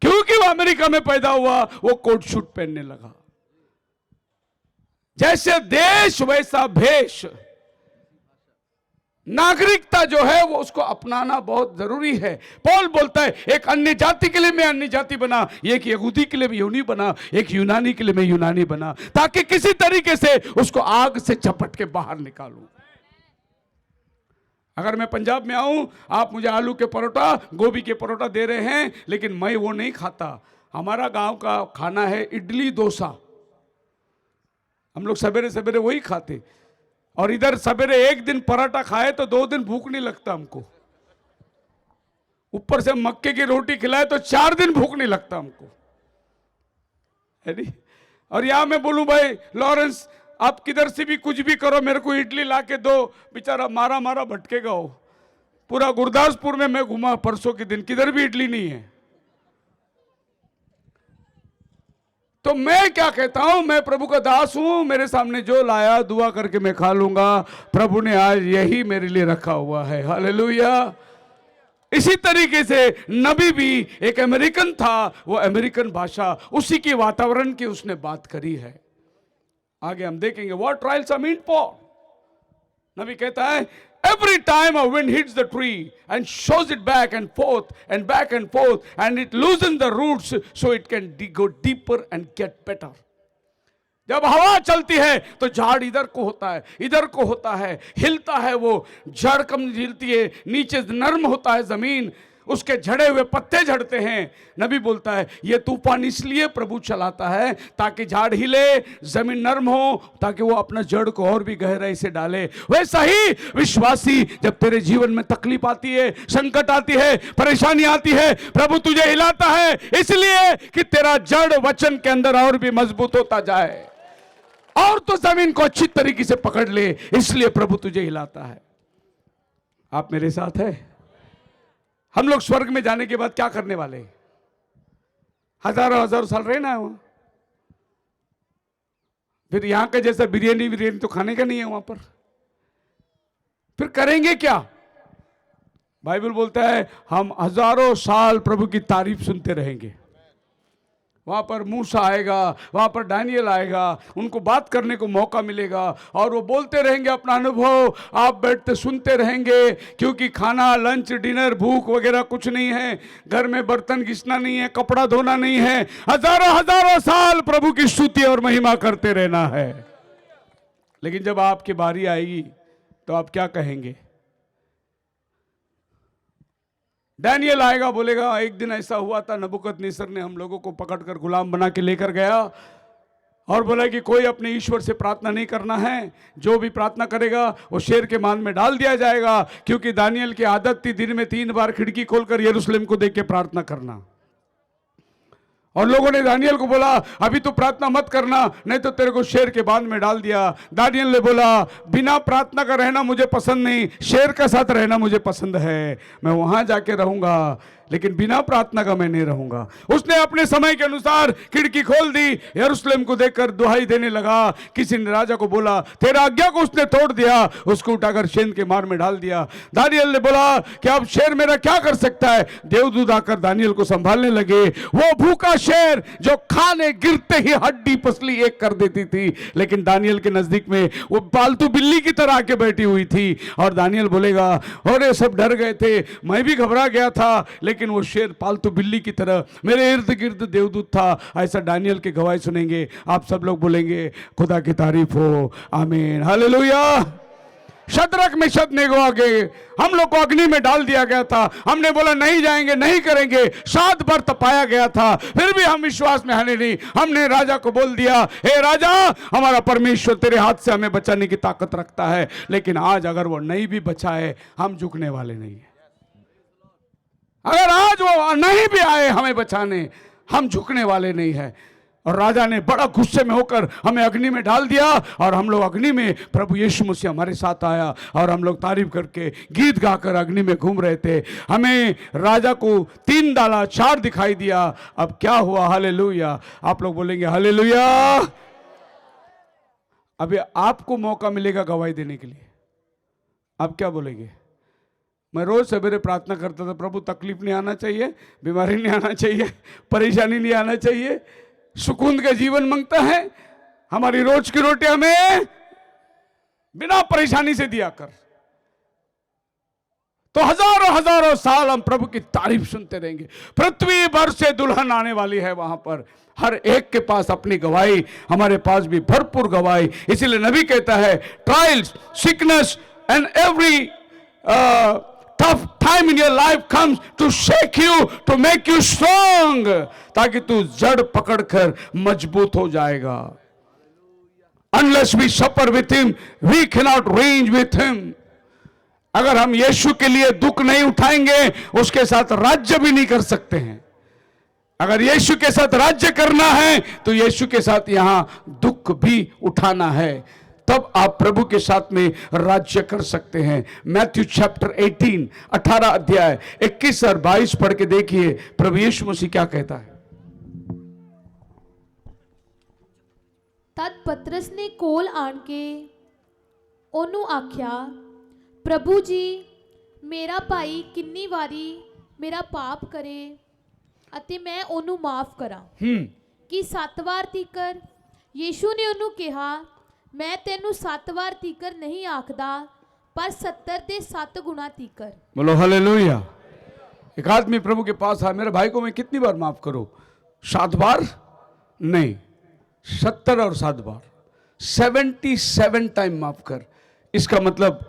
क्योंकि वो अमेरिका में पैदा हुआ, वो कोट शूट पहनने लगा। जैसे देश वैसा भेष। नागरिकता जो है वो उसको अपनाना बहुत जरूरी है। पौल बोलता है, एक अन्य जाति के लिए मैं अन्य जाति बना, एक यहूदी के लिए मैं यहूदी बना, एक यूनानी के लिए मैं यूनानी बना, ताकि किसी तरीके से उसको आग से झपट के बाहर निकालूं। अगर मैं पंजाब में आऊं, आप मुझे आलू के परोठा, गोभी के परोठा दे रहे हैं, लेकिन मैं वो नहीं खाता। हमारा गांव का खाना है इडली डोसा। हम लोग सवेरे सवेरे वही खाते। और इधर सवेरे एक दिन पराठा खाए तो 2 दिन भूख नहीं लगता हमको। ऊपर से मक्के की रोटी खिलाए तो 4 दिन भूख नहीं लगता हमको। है नहीं? और यहां मैं बोलूं भाई लॉरेंस, आप किधर से भी कुछ भी करो, मेरे को इडली ला के दो, बेचारा मारा मारा भटकेगा वो। पूरा गुरदासपुर में मैं घुमा परसों के दिन, किधर भी इडली नहीं है। तो मैं क्या कहता हूं, मैं प्रभु का दास हूं, मेरे सामने जो लाया दुआ करके मैं खा लूंगा। प्रभु ने आज यही मेरे लिए रखा हुआ है। हालेलुया। इसी तरीके से नबी भी एक अमेरिकन था, वो अमेरिकन भाषा उसी के वातावरण की उसने बात करी है। आगे हम देखेंगे what trials are meant for. नबी कहता है every time a wind hits the tree and shows it back and forth and it loosens the roots so it can go deeper and get better. जब हवा चलती है तो झाड़ इधर को होता है, इधर को होता है, हिलता है, वो जड़ कम हिलती है, नीचे नरम होता है जमीन, उसके झड़े हुए पत्ते झड़ते हैं। नबी बोलता है ये तूफान इसलिए प्रभु चलाता है ताकि झाड़ हिले, जमीन नरम हो, ताकि वो अपना जड़ को और भी गहराई से डाले। वैसा ही विश्वासी, जब तेरे जीवन में तकलीफ आती है, संकट आती है, परेशानी आती है, प्रभु तुझे हिलाता है इसलिए कि तेरा जड़ वचन के अंदर और भी मजबूत होता जाए और तो जमीन को अच्छी तरीके से पकड़ ले, इसलिए प्रभु तुझे हिलाता है। आप मेरे साथ है? हम लोग स्वर्ग में जाने के बाद क्या करने वाले? हजारों हजारों साल रहना है वहां। फिर यहां का जैसा बिरयानी तो खाने का नहीं है वहां पर। फिर करेंगे क्या? बाइबल बोलता है हम हजारों साल प्रभु की तारीफ सुनते रहेंगे। वहां पर मूसा आएगा, वहां पर दानियल आएगा, उनको बात करने को मौका मिलेगा और वो बोलते रहेंगे अपना अनुभव। आप बैठते सुनते रहेंगे, क्योंकि खाना, लंच, डिनर, भूख वगैरह कुछ नहीं है, घर में बर्तन घिसना नहीं है, कपड़ा धोना नहीं है, हजारों हजारों साल प्रभु की स्तुति और महिमा करते रहना है। लेकिन जब आपकी बारी आएगी तो आप क्या कहेंगे? दानियल आएगा, बोलेगा एक दिन ऐसा हुआ था, नबूकदनेस्सर ने हम लोगों को पकड़कर गुलाम बना के लेकर गया और बोला कि कोई अपने ईश्वर से प्रार्थना नहीं करना है, जो भी प्रार्थना करेगा वो शेर के मान में डाल दिया जाएगा। क्योंकि दानियल की आदत थी दिन में 3 बार खिड़की खोलकर यरूशलेम को देख के प्रार्थना करना। और लोगों ने दानियल को बोला अभी तो प्रार्थना मत करना, नहीं तो तेरे को शेर के बांध में डाल दिया। दानियल ने बोला बिना प्रार्थना का रहना मुझे पसंद नहीं, शेर का साथ रहना मुझे पसंद है, मैं वहां जाके रहूंगा, लेकिन बिना प्रार्थना का मैं नहीं रहूंगा। उसने अपने समय के अनुसार खिड़की खोल दी, यरूशलेम को देखकर दुहाई देने लगा। किसी ने राजा को बोला, तेरा आज्ञा को उसने तोड़ दिया, उसको उठाकर शेर के मार में डाल दिया। दानियल ने बोला कि अब शेर मेरा क्या कर सकता है? देवदूत आकर दानियल को संभालने लगे। वो भूखा शेर जो खाने गिरते ही हड्डी पसली एक कर देती थी, लेकिन दानियल के नजदीक में वो पालतू बिल्ली की तरह आके बैठी हुई थी। और दानियल बोलेगा और सब डर गए थे, मैं भी घबरा गया था, लेकिन वो शेर पालतू बिल्ली की तरह मेरे इर्द गिर्द देवदूत था। ऐसा दानियल की गवाही सुनेंगे, आप सब लोग बोलेंगे खुदा की तारीफ हो, आमीन, हालेलुया। शद्रक मेशक अबेदनगो हम लोग को अग्नि में डाल दिया गया था, हमने बोला नहीं जाएंगे, नहीं करेंगे, 7 बार तपाया गया था, फिर भी हम विश्वास में हाने नहीं। हमने राजा को बोल दिया हे राजा, हमारा परमेश्वर तेरे हाथ से हमें बचाने की ताकत रखता है। लेकिन आज अगर वो नहीं भी बचाए, हम झुकने वाले नहीं है। अगर आज वो नहीं भी आए हमें बचाने, हम झुकने वाले नहीं है। और राजा ने बड़ा गुस्से में होकर हमें अग्नि में डाल दिया और हम लोग अग्नि में, प्रभु यीशु मसीह हमारे साथ आया और हम लोग तारीफ करके गीत गाकर अग्नि में घूम रहे थे। हमें राजा को 3 डाला, 4 दिखाई दिया। अब क्या हुआ? हालेलुया। आप लोग बोलेंगे हालेलुया। अभी आपको मौका मिलेगा गवाही देने के लिए। आप क्या बोलेंगे? मैं रोज सवेरे प्रार्थना करता था, प्रभु तकलीफ नहीं आना चाहिए, बीमारी नहीं आना चाहिए, परेशानी नहीं आना चाहिए, सुकून का जीवन मांगता है, हमारी रोज की रोटी हमें बिना परेशानी से दिया कर। तो हजारों हजारों साल हम प्रभु की तारीफ सुनते रहेंगे। पृथ्वी भर से दुल्हन आने वाली है वहां पर, हर एक के पास अपनी गवाही, हमारे पास भी भरपूर गवाही। इसीलिए नबी कहता है trials, sickness and every tough time in your life comes to shake you, to make you strong, ताकि तू जड़ पकड़कर मजबूत हो जाएगा। Unless we suffer with him, we cannot reign with him. अगर हम यीशु के लिए दुख नहीं उठाएंगे, उसके साथ राज्य भी नहीं कर सकते हैं। अगर यीशु के साथ राज्य करना है तो यीशु के साथ यहां दुख भी उठाना है, तब आप प्रभु के साथ में राज्य कर सकते हैं। मैथ्यू चैप्टर 18 18 अध्याय 21 और 22 पढ़ के देखिए प्रभु यीशु मसीह क्या कहता है। तद पतरस ने कोल आन के ओनू आख्या, प्रभु जी मेरा भाई किन्नी वारी मेरा पाप करे ਅਤੇ मैं ओनू माफ करा कि 7 वार तीकर। यीशु ने ओनू कहा, मैं तेनू 7 वार तीकर नहीं आखदा, पर 70 ते 7 गुना तीकर। बोलो हालेलुया। एक आदमी प्रभु के पास आया, मेरे भाई को मैं कितनी बार माफ करूं? 7 बार नहीं, 70 और 7 बार, 77 टाइम माफ कर। इसका मतलब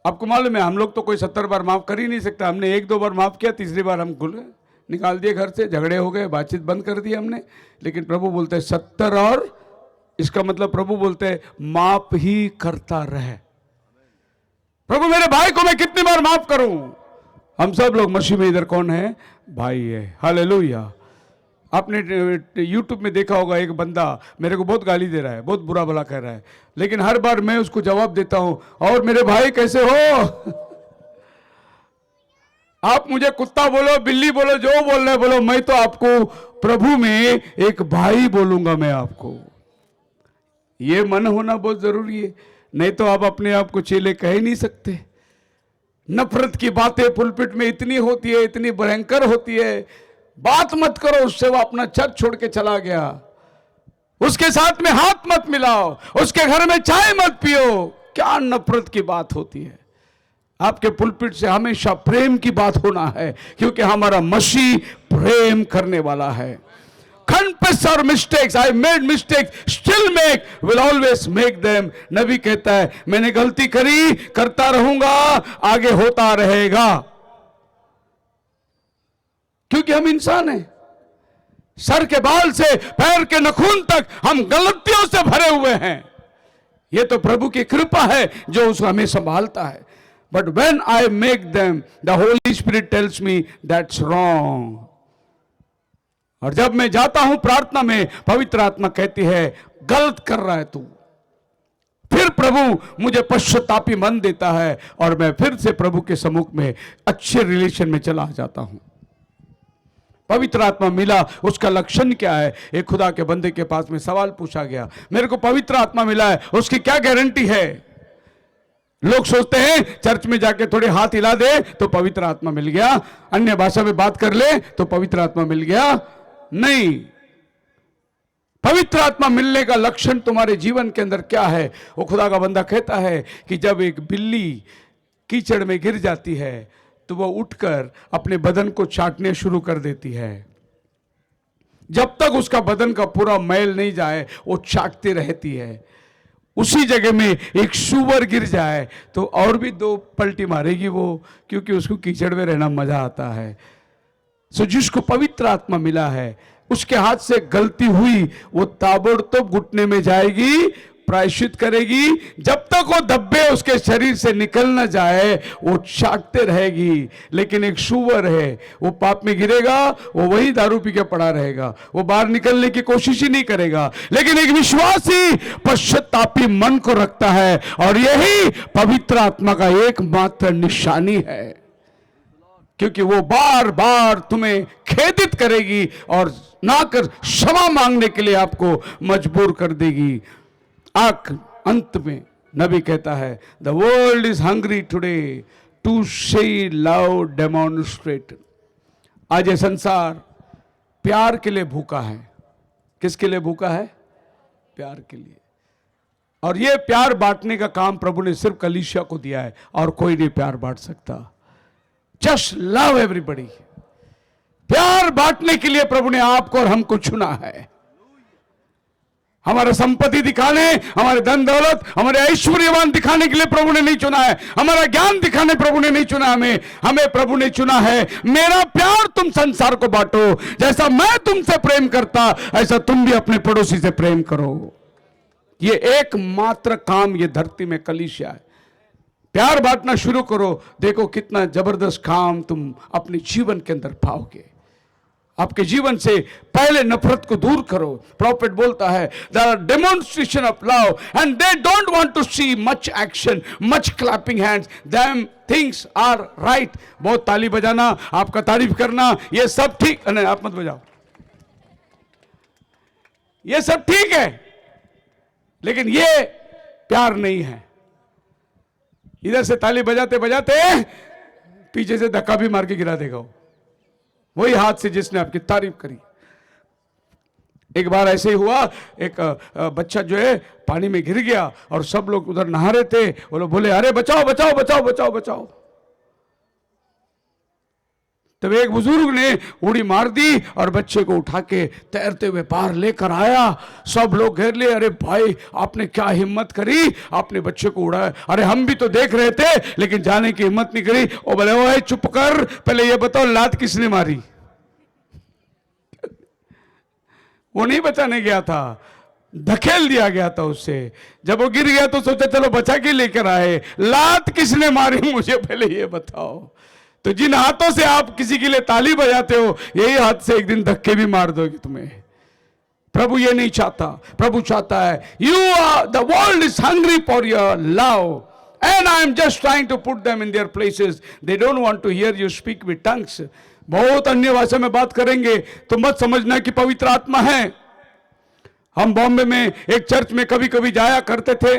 आपको मालूम है, हम लोग तो कोई 70 बार माफ कर ही नहीं सकता। हमने 1-2 बार माफ किया, तीसरी बार हम निकाल दिए घर से, झगड़े हो गए, बातचीत बंद कर दी हमने। लेकिन प्रभु बोलते हैं 70, और इसका मतलब प्रभु बोलते हैं माफ ही करता रहे। प्रभु मेरे भाई को मैं कितनी बार माफ करूं? हम सब लोग मसीह में इधर कौन है? भाई है। हालेलुया। आपने YouTube में देखा होगा, एक बंदा मेरे को बहुत गाली दे रहा है, बहुत बुरा भला कह रहा है, लेकिन हर बार मैं उसको जवाब देता हूं, और मेरे भाई कैसे हो? आप मुझे कुत्ता बोलो, बिल्ली बोलो, जो बोल रहे बोलो, मैं तो आपको प्रभु में एक भाई बोलूंगा। मैं आपको ये मन होना बहुत जरूरी है, नहीं तो आप अपने आप को चेले कह ही नहीं सकते। नफरत की बातें पुलपिट में इतनी होती है, इतनी भयंकर होती है, बात मत करो उससे। वो अपना चर्च छोड़ के चला गया, उसके साथ में हाथ मत मिलाओ, उसके घर में चाय मत पियो। क्या नफरत की बात होती है। आपके पुलपिट से हमेशा प्रेम की बात होना है, क्योंकि हमारा मसीह प्रेम करने वाला है। Confess our mistakes. I made mistakes, still make, will always make them. नबी कहता है मैंने गलती करी, करता रहूंगा, आगे होता रहेगा, क्योंकि हम इंसान हैं। सर के बाल से पैर के नखून तक हम गलतियों से भरे हुए हैं। यह तो प्रभु की कृपा है जो उसको हमें संभालता है। But when I make them, the Holy Spirit tells me that's wrong. और जब मैं जाता हूं प्रार्थना में, पवित्र आत्मा कहती है गलत कर रहा है तू। फिर प्रभु मुझे पश्चातापी मन देता है, और मैं फिर से प्रभु के सम्मुख में अच्छे रिलेशन में चला जाता हूं। पवित्र आत्मा मिला, उसका लक्षण क्या है? एक खुदा के बंदे के पास में सवाल पूछा गया, मेरे को पवित्र आत्मा मिला है, उसकी क्या गारंटी है? लोग सोचते हैं चर्च में जाके थोड़े हाथ हिला दे तो पवित्र आत्मा मिल गया, अन्य भाषा में बात कर ले तो पवित्र आत्मा मिल गया। नहीं, पवित्र आत्मा मिलने का लक्षण तुम्हारे जीवन के अंदर क्या है? वो खुदा का बंदा कहता है कि जब एक बिल्ली कीचड़ में गिर जाती है तो वह उठकर अपने बदन को चाटने शुरू कर देती है। जब तक उसका बदन का पूरा मैल नहीं जाए वो चाटती रहती है। उसी जगह में एक सूअर गिर जाए तो और भी 2 पलटी मारेगी वो, क्योंकि उसको कीचड़ में रहना मजा आता है। सो जिसको पवित्र आत्मा मिला है, उसके हाथ से गलती हुई, वो ताबड़तोड़ घुटने में जाएगी, प्रायश्चित करेगी। जब तक वो धब्बे उसके शरीर से निकल न जाए वो चाटते रहेगी। लेकिन एक सूअर है, वो पाप में गिरेगा, वो वही दारू पी के पड़ा रहेगा, वो बाहर निकलने की कोशिश ही नहीं करेगा। लेकिन एक विश्वासी पश्चातापी मन को रखता है, और यही पवित्र आत्मा का एकमात्र निशानी है, क्योंकि वो बार बार तुम्हें खेदित करेगी और ना कर क्षमा मांगने के लिए आपको मजबूर कर देगी। अंत में नबी कहता है the world is hungry today to see love demonstrate. आज ये संसार प्यार के लिए भूखा है। किसके लिए भूखा है? प्यार के लिए। और ये प्यार बांटने का काम प्रभु ने सिर्फ कलीसिया को दिया है, और कोई नहीं प्यार बांट सकता। Just love everybody. प्यार बांटने के लिए प्रभु ने आपको और हमको चुना है। हमारा संपत्ति दिखाने, हमारे धन दौलत, हमारे ऐश्वर्यवान दिखाने के लिए प्रभु ने नहीं चुना है। हमारा ज्ञान दिखाने प्रभु ने नहीं चुना हमें प्रभु ने चुना है मेरा प्यार तुम संसार को बांटो, जैसा मैं तुमसे प्रेम करता ऐसा तुम भी अपने पड़ोसी से प्रेम करो। ये एकमात्र काम ये धरती में कलीसिया है। प्यार बांटना शुरू करो, देखो कितना जबरदस्त काम तुम अपने जीवन के अंदर पाओगे। आपके जीवन से पहले नफरत को दूर करो। प्रॉफिट बोलता है there are demonstration of love and they don't want to see much action, much clapping hands, them things are right. बहुत ताली बजाना, आपका तारीफ करना, ये सब ठीक नहीं, आप मत बजाओ, ये सब ठीक है, लेकिन ये प्यार नहीं है। इधर से ताली बजाते बजाते पीछे से धक्का भी मार के गिरा देगा वही हाथ से जिसने आपकी तारीफ करी। एक बार ऐसे ही हुआ, एक बच्चा जो है पानी में गिर गया और सब लोग उधर नहा रहे थे। वो लोग बोले अरे बचाओ बचाओ बचाओ बचाओ बचाओ। तब एक बुजुर्ग ने उड़ी मार दी और बच्चे को उठा के तैरते हुए बाहर लेकर आया। सब लोग घेर लिए, अरे भाई आपने क्या हिम्मत करी, आपने बच्चे को उड़ाया। अरे हम भी तो देख रहे थे लेकिन जाने की हिम्मत नहीं करी। ओ बोले ओए चुप कर, पहले ये बताओ लात किसने मारी। वो नहीं बचाने गया था, धकेल दिया गया था उससे। जब वो गिर गया तो सोचा चलो बचा के लेकर आए, लात किसने मारी मुझे पहले ये बताओ। तो जिन हाथों से आप किसी के लिए ताली बजाते हो, यही हाथ से एक दिन धक्के भी मार दोगे तुम्हें। प्रभु ये नहीं चाहता। प्रभु चाहता है you are the world is hungry for your love and I am just trying to put them in their places. They don't want to hear you speak with tongues. बहुत अन्य भाषा में बात करेंगे तो मत समझना कि पवित्र आत्मा है। हम बॉम्बे में एक चर्च में कभी कभी जाया करते थे,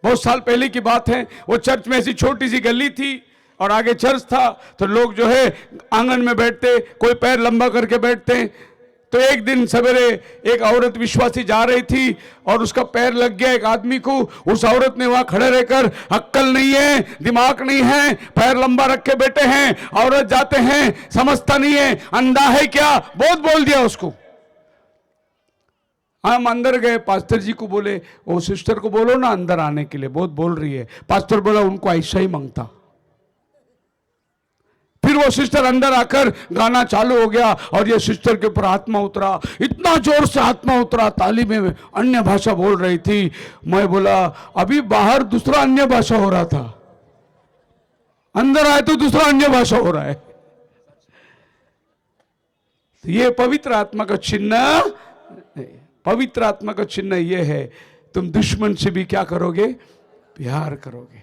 बहुत साल पहले की बात है। वो चर्च में ऐसी छोटी सी गली थी और आगे चर्च था, तो लोग जो है आंगन में बैठते, कोई पैर लंबा करके बैठते। तो एक दिन सवेरे एक औरत विश्वासी जा रही थी और उसका पैर लग गया एक आदमी को। उस औरत ने वहां खड़े रहकर, अक्ल नहीं है, दिमाग नहीं है, पैर लंबा रख के बैठे हैं, औरत जाते हैं, समझता नहीं है, अंधा है क्या, बहुत बोल दिया उसको। हम अंदर गए, पास्टर जी को बोले वो सिस्टर को बोलो ना अंदर आने के लिए, बहुत बोल रही है। पास्टर बोला उनको ऐसा ही मांगता। फिर वो सिस्टर अंदर आकर गाना चालू हो गया और ये सिस्टर के ऊपर आत्मा उतरा, इतना जोर से आत्मा उतरा, ताली में अन्य भाषा बोल रही थी। मैं बोला अभी बाहर दूसरा अन्य भाषा हो रहा था, अंदर आए तो दूसरा अन्य भाषा हो रहा है। तो ये पवित्र आत्मा का चिन्ह, पवित्र आत्मा का चिन्ह ये है, तुम दुश्मन से भी क्या करोगे, प्यार करोगे।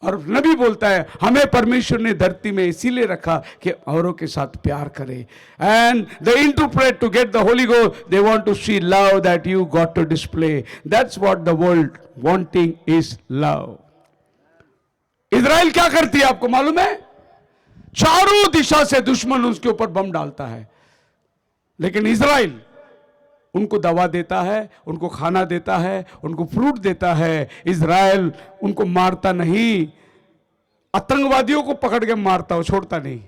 और नबी बोलता है हमें परमेश्वर ने धरती में इसीलिए रखा कि औरों के साथ प्यार करे। And they interpret to get the Holy Ghost, they want to see love that you got to display. That's what the world wanting is love. Israel क्या करती है आपको मालूम है? चारों दिशा से दुश्मन उसके ऊपर बम डालता है, लेकिन इजराइल उनको दवा देता है, उनको खाना देता है, उनको फ्रूट देता है। इजराइल उनको मारता नहीं, आतंकवादियों को पकड़ के मारता हो, छोड़ता नहीं।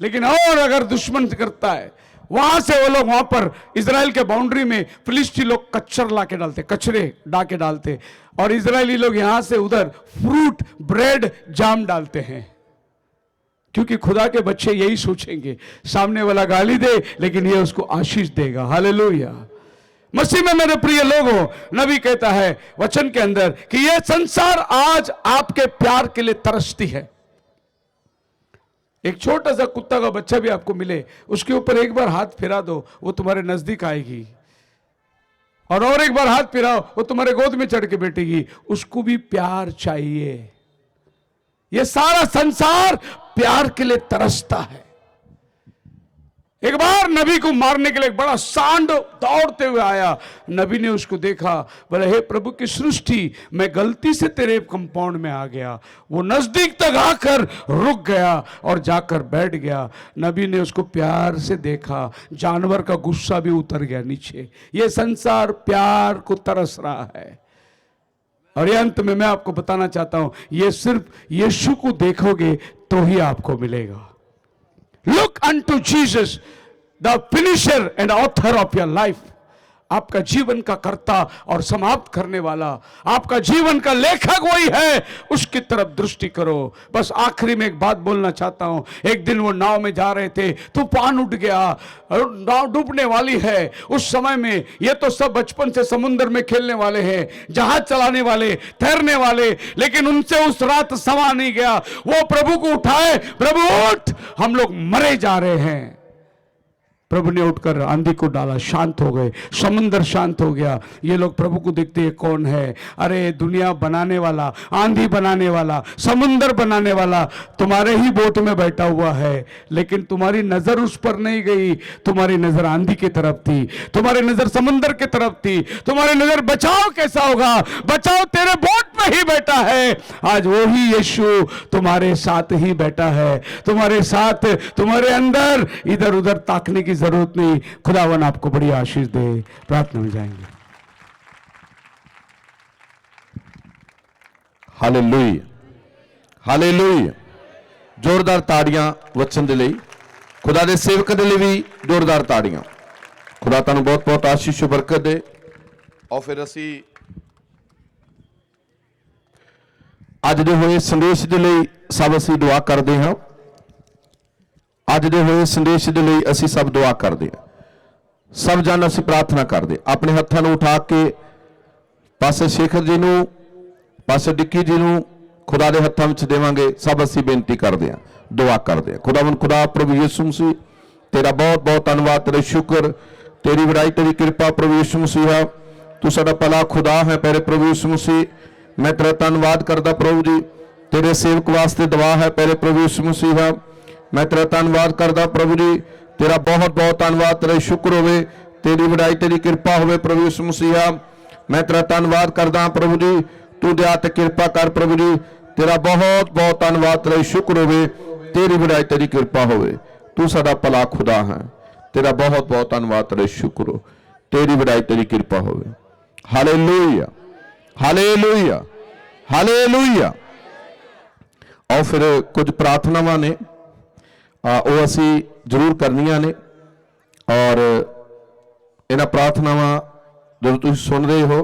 लेकिन और अगर दुश्मन करता है, वहां से वो लोग वहां पर इजराइल के बाउंड्री में फिलिस्ती लोग कच्चर ला के डालते, कचरे ला के डालते, और इजरायली लोग यहां से उधर फ्रूट, ब्रेड, जाम डालते हैं। क्योंकि खुदा के बच्चे यही सोचेंगे, सामने वाला गाली दे लेकिन ये उसको आशीष देगा। हालेलुया। मसीह में मेरे प्रिय लोगों, नबी कहता है वचन के अंदर कि यह संसार आज आपके प्यार के लिए तरसती है। एक छोटा सा कुत्ता का बच्चा भी आपको मिले, उसके ऊपर एक बार हाथ फिरा दो, वो तुम्हारे नजदीक आएगी, और एक बार हाथ फिराओ, वो तुम्हारे गोद में चढ़ के बैठेगी। उसको भी प्यार चाहिए। यह सारा संसार प्यार के लिए तरसता है। एक बार नबी को मारने के लिए एक बड़ा सांड दौड़ते हुए आया। नबी ने उसको देखा, बोले हे प्रभु की सृष्टि, मैं गलती से तेरे कंपाउंड में आ गया। वो नजदीक तक आकर रुक गया और जाकर बैठ गया। नबी ने उसको प्यार से देखा, जानवर का गुस्सा भी उतर गया नीचे। ये संसार प्यार को तरस रहा है। और ये अंत में मैं आपको बताना चाहता हूं, ये सिर्फ यीशु को देखोगे तो ही आपको मिलेगा। Look unto Jesus, the finisher and author of your life. आपका जीवन का कर्ता और समाप्त करने वाला, आपका जीवन का लेखक वही है, उसकी तरफ दृष्टि करो। बस आखिरी में एक बात बोलना चाहता हूं। एक दिन वो नाव में जा रहे थे, तूफान उठ गया, नाव डूबने वाली है। उस समय में ये तो सब बचपन से समुद्र में खेलने वाले हैं, जहाज चलाने वाले, तैरने वाले, लेकिन उनसे उस रात समा नहीं गया। वो प्रभु को उठाए, प्रभु उठ, हम लोग मरे जा रहे हैं। प्रभु ने उठकर आंधी को डाला, शांत हो गए, समुंदर शांत हो गया। ये लोग प्रभु को देखते हैं कौन है? अरे दुनिया बनाने वाला, आंधी बनाने वाला, समुंदर बनाने वाला तुम्हारे ही बोट में बैठा हुआ है। लेकिन तुम्हारी नजर उस पर नहीं गई, तुम्हारी नजर आंधी की तरफ थी, तुम्हारी नजर समुंदर की तरफ थी, तुम्हारी नजर बचाव कैसा होगा, बचाव तेरे बोट में ही बैठा है। आज वो ही यीशु तुम्हारे साथ ही बैठा है, तुम्हारे साथ, तुम्हारे अंदर। इधर उधर ताकने की जरूरत नहीं। खुदावन आपको बड़ी आशीष दे। प्रार्थना में जाएंगे। Hallelujah, hallelujah. ਜ਼ੋਰਦਾਰ ਤਾੜੀਆਂ ਵਚਨ ਦੇ ਲਈ, ਖੁਦਾ ਦੇ ਸੇਵਕ ਦੇ ਲਈ ਵੀ ਜ਼ੋਰਦਾਰ ਤਾੜੀਆਂ। ਖੁਦਾ ਤੁਹਾਨੂੰ ਬਹੁਤ ਬਹੁਤ ਆਸ਼ੀਸ਼ ਬਰਕਤ ਦੇ। ਔਰ ਫਿਰ ਅਸੀਂ ਅੱਜ ਦੇ ਹੋਏ ਸੰਦੇਸ਼ ਦੇ ਲਈ ਸਭ ਅਸੀਂ ਦੁਆ ਕਰਦੇ ਹਾਂ। ਅੱਜ ਦੇ ਹੋਏ ਸੰਦੇਸ਼ ਦੇ ਲਈ ਅਸੀਂ ਸਭ ਦੁਆ ਕਰਦੇ ਹਾਂ। ਸਭ ਜਨ ਅਸੀਂ ਪ੍ਰਾਰਥਨਾ ਕਰਦੇ। ਆਪਣੇ ਹੱਥਾਂ ਨੂੰ ਉਠਾ ਕੇ ਪਾਸਟਰ ਸ਼ੇਖਰ ਜੀ ਨੂੰ, ਪਾਸਟਰ ਡਿੱਕੀ ਜੀ ਨੂੰ ਖੁਦਾ ਦੇ ਹੱਥਾਂ ਵਿੱਚ ਦੇਵਾਂਗੇ। ਸਭ ਅਸੀਂ ਬੇਨਤੀ ਕਰਦੇ ਹਾਂ, ਦੁਆ ਕਰਦੇ ਹਾਂ। ਖੁਦਾਵੰਦ ਖੁਦਾ ਪ੍ਰਭੂ ਯਿਸੂ ਮਸੀਹ, ਤੇਰਾ ਬਹੁਤ ਬਹੁਤ ਧੰਨਵਾਦ, ਤੇਰੇ ਸ਼ੁਕਰ, ਤੇਰੀ ਵਡਾਈ, ਤੇਰੀ ਕਿਰਪਾ ਪ੍ਰਭੂ ਯਿਸੂ ਮਸੀਹਾ। ਤੂੰ ਸਾਡਾ ਭਲਾ ਖੁਦਾ ਹੈ ਪਿਆਰੇ ਪ੍ਰਭੂ ਯਿਸੂ ਮਸੀਹ। ਮੈਂ ਤੇਰਾ ਧੰਨਵਾਦ ਕਰਦਾ ਪ੍ਰਭੂ ਜੀ, ਤੇਰੇ ਸੇਵਕ ਵਾਸਤੇ ਦੁਆ ਹੈ ਪਿਆਰੇ ਪ੍ਰਭੂ ਯਿਸੂ ਮਸੀਹਾ। मैं तेरा धन्यवाद करदा प्रभु जी, तेरा बहुत बहुत धन्यवाद, तेरा शुक्र होवे, तेरी वडाई, तेरी कृपा होवे प्रभु यीशु मसीहा। मैं तेरा धन्यवाद करदा प्रभु जी, तू दया ते कृपा कर प्रभु जी। तेरा बहुत बहुत धन्यवाद, तेरा शुक्र होवे, तेरी वडाई, तेरी कृपा होवे। तू साडा भला खुदा है। तेरा बहुत बहुत धन्यवाद, तेरा शुक्र हो, तेरी वडाई, तेरी कृपा होवे। Hallelujah, hallelujah, hallelujah. और फिर कुछ प्रार्थनावां ने ਉਹ ਅਸੀਂ ਜ਼ਰੂਰ ਕਰਨੀਆਂ ਨੇ। ਔਰ ਇਹਨਾਂ ਪ੍ਰਾਰਥਨਾਵਾਂ ਜਦੋਂ ਤੁਸੀਂ ਸੁਣ ਰਹੇ ਹੋ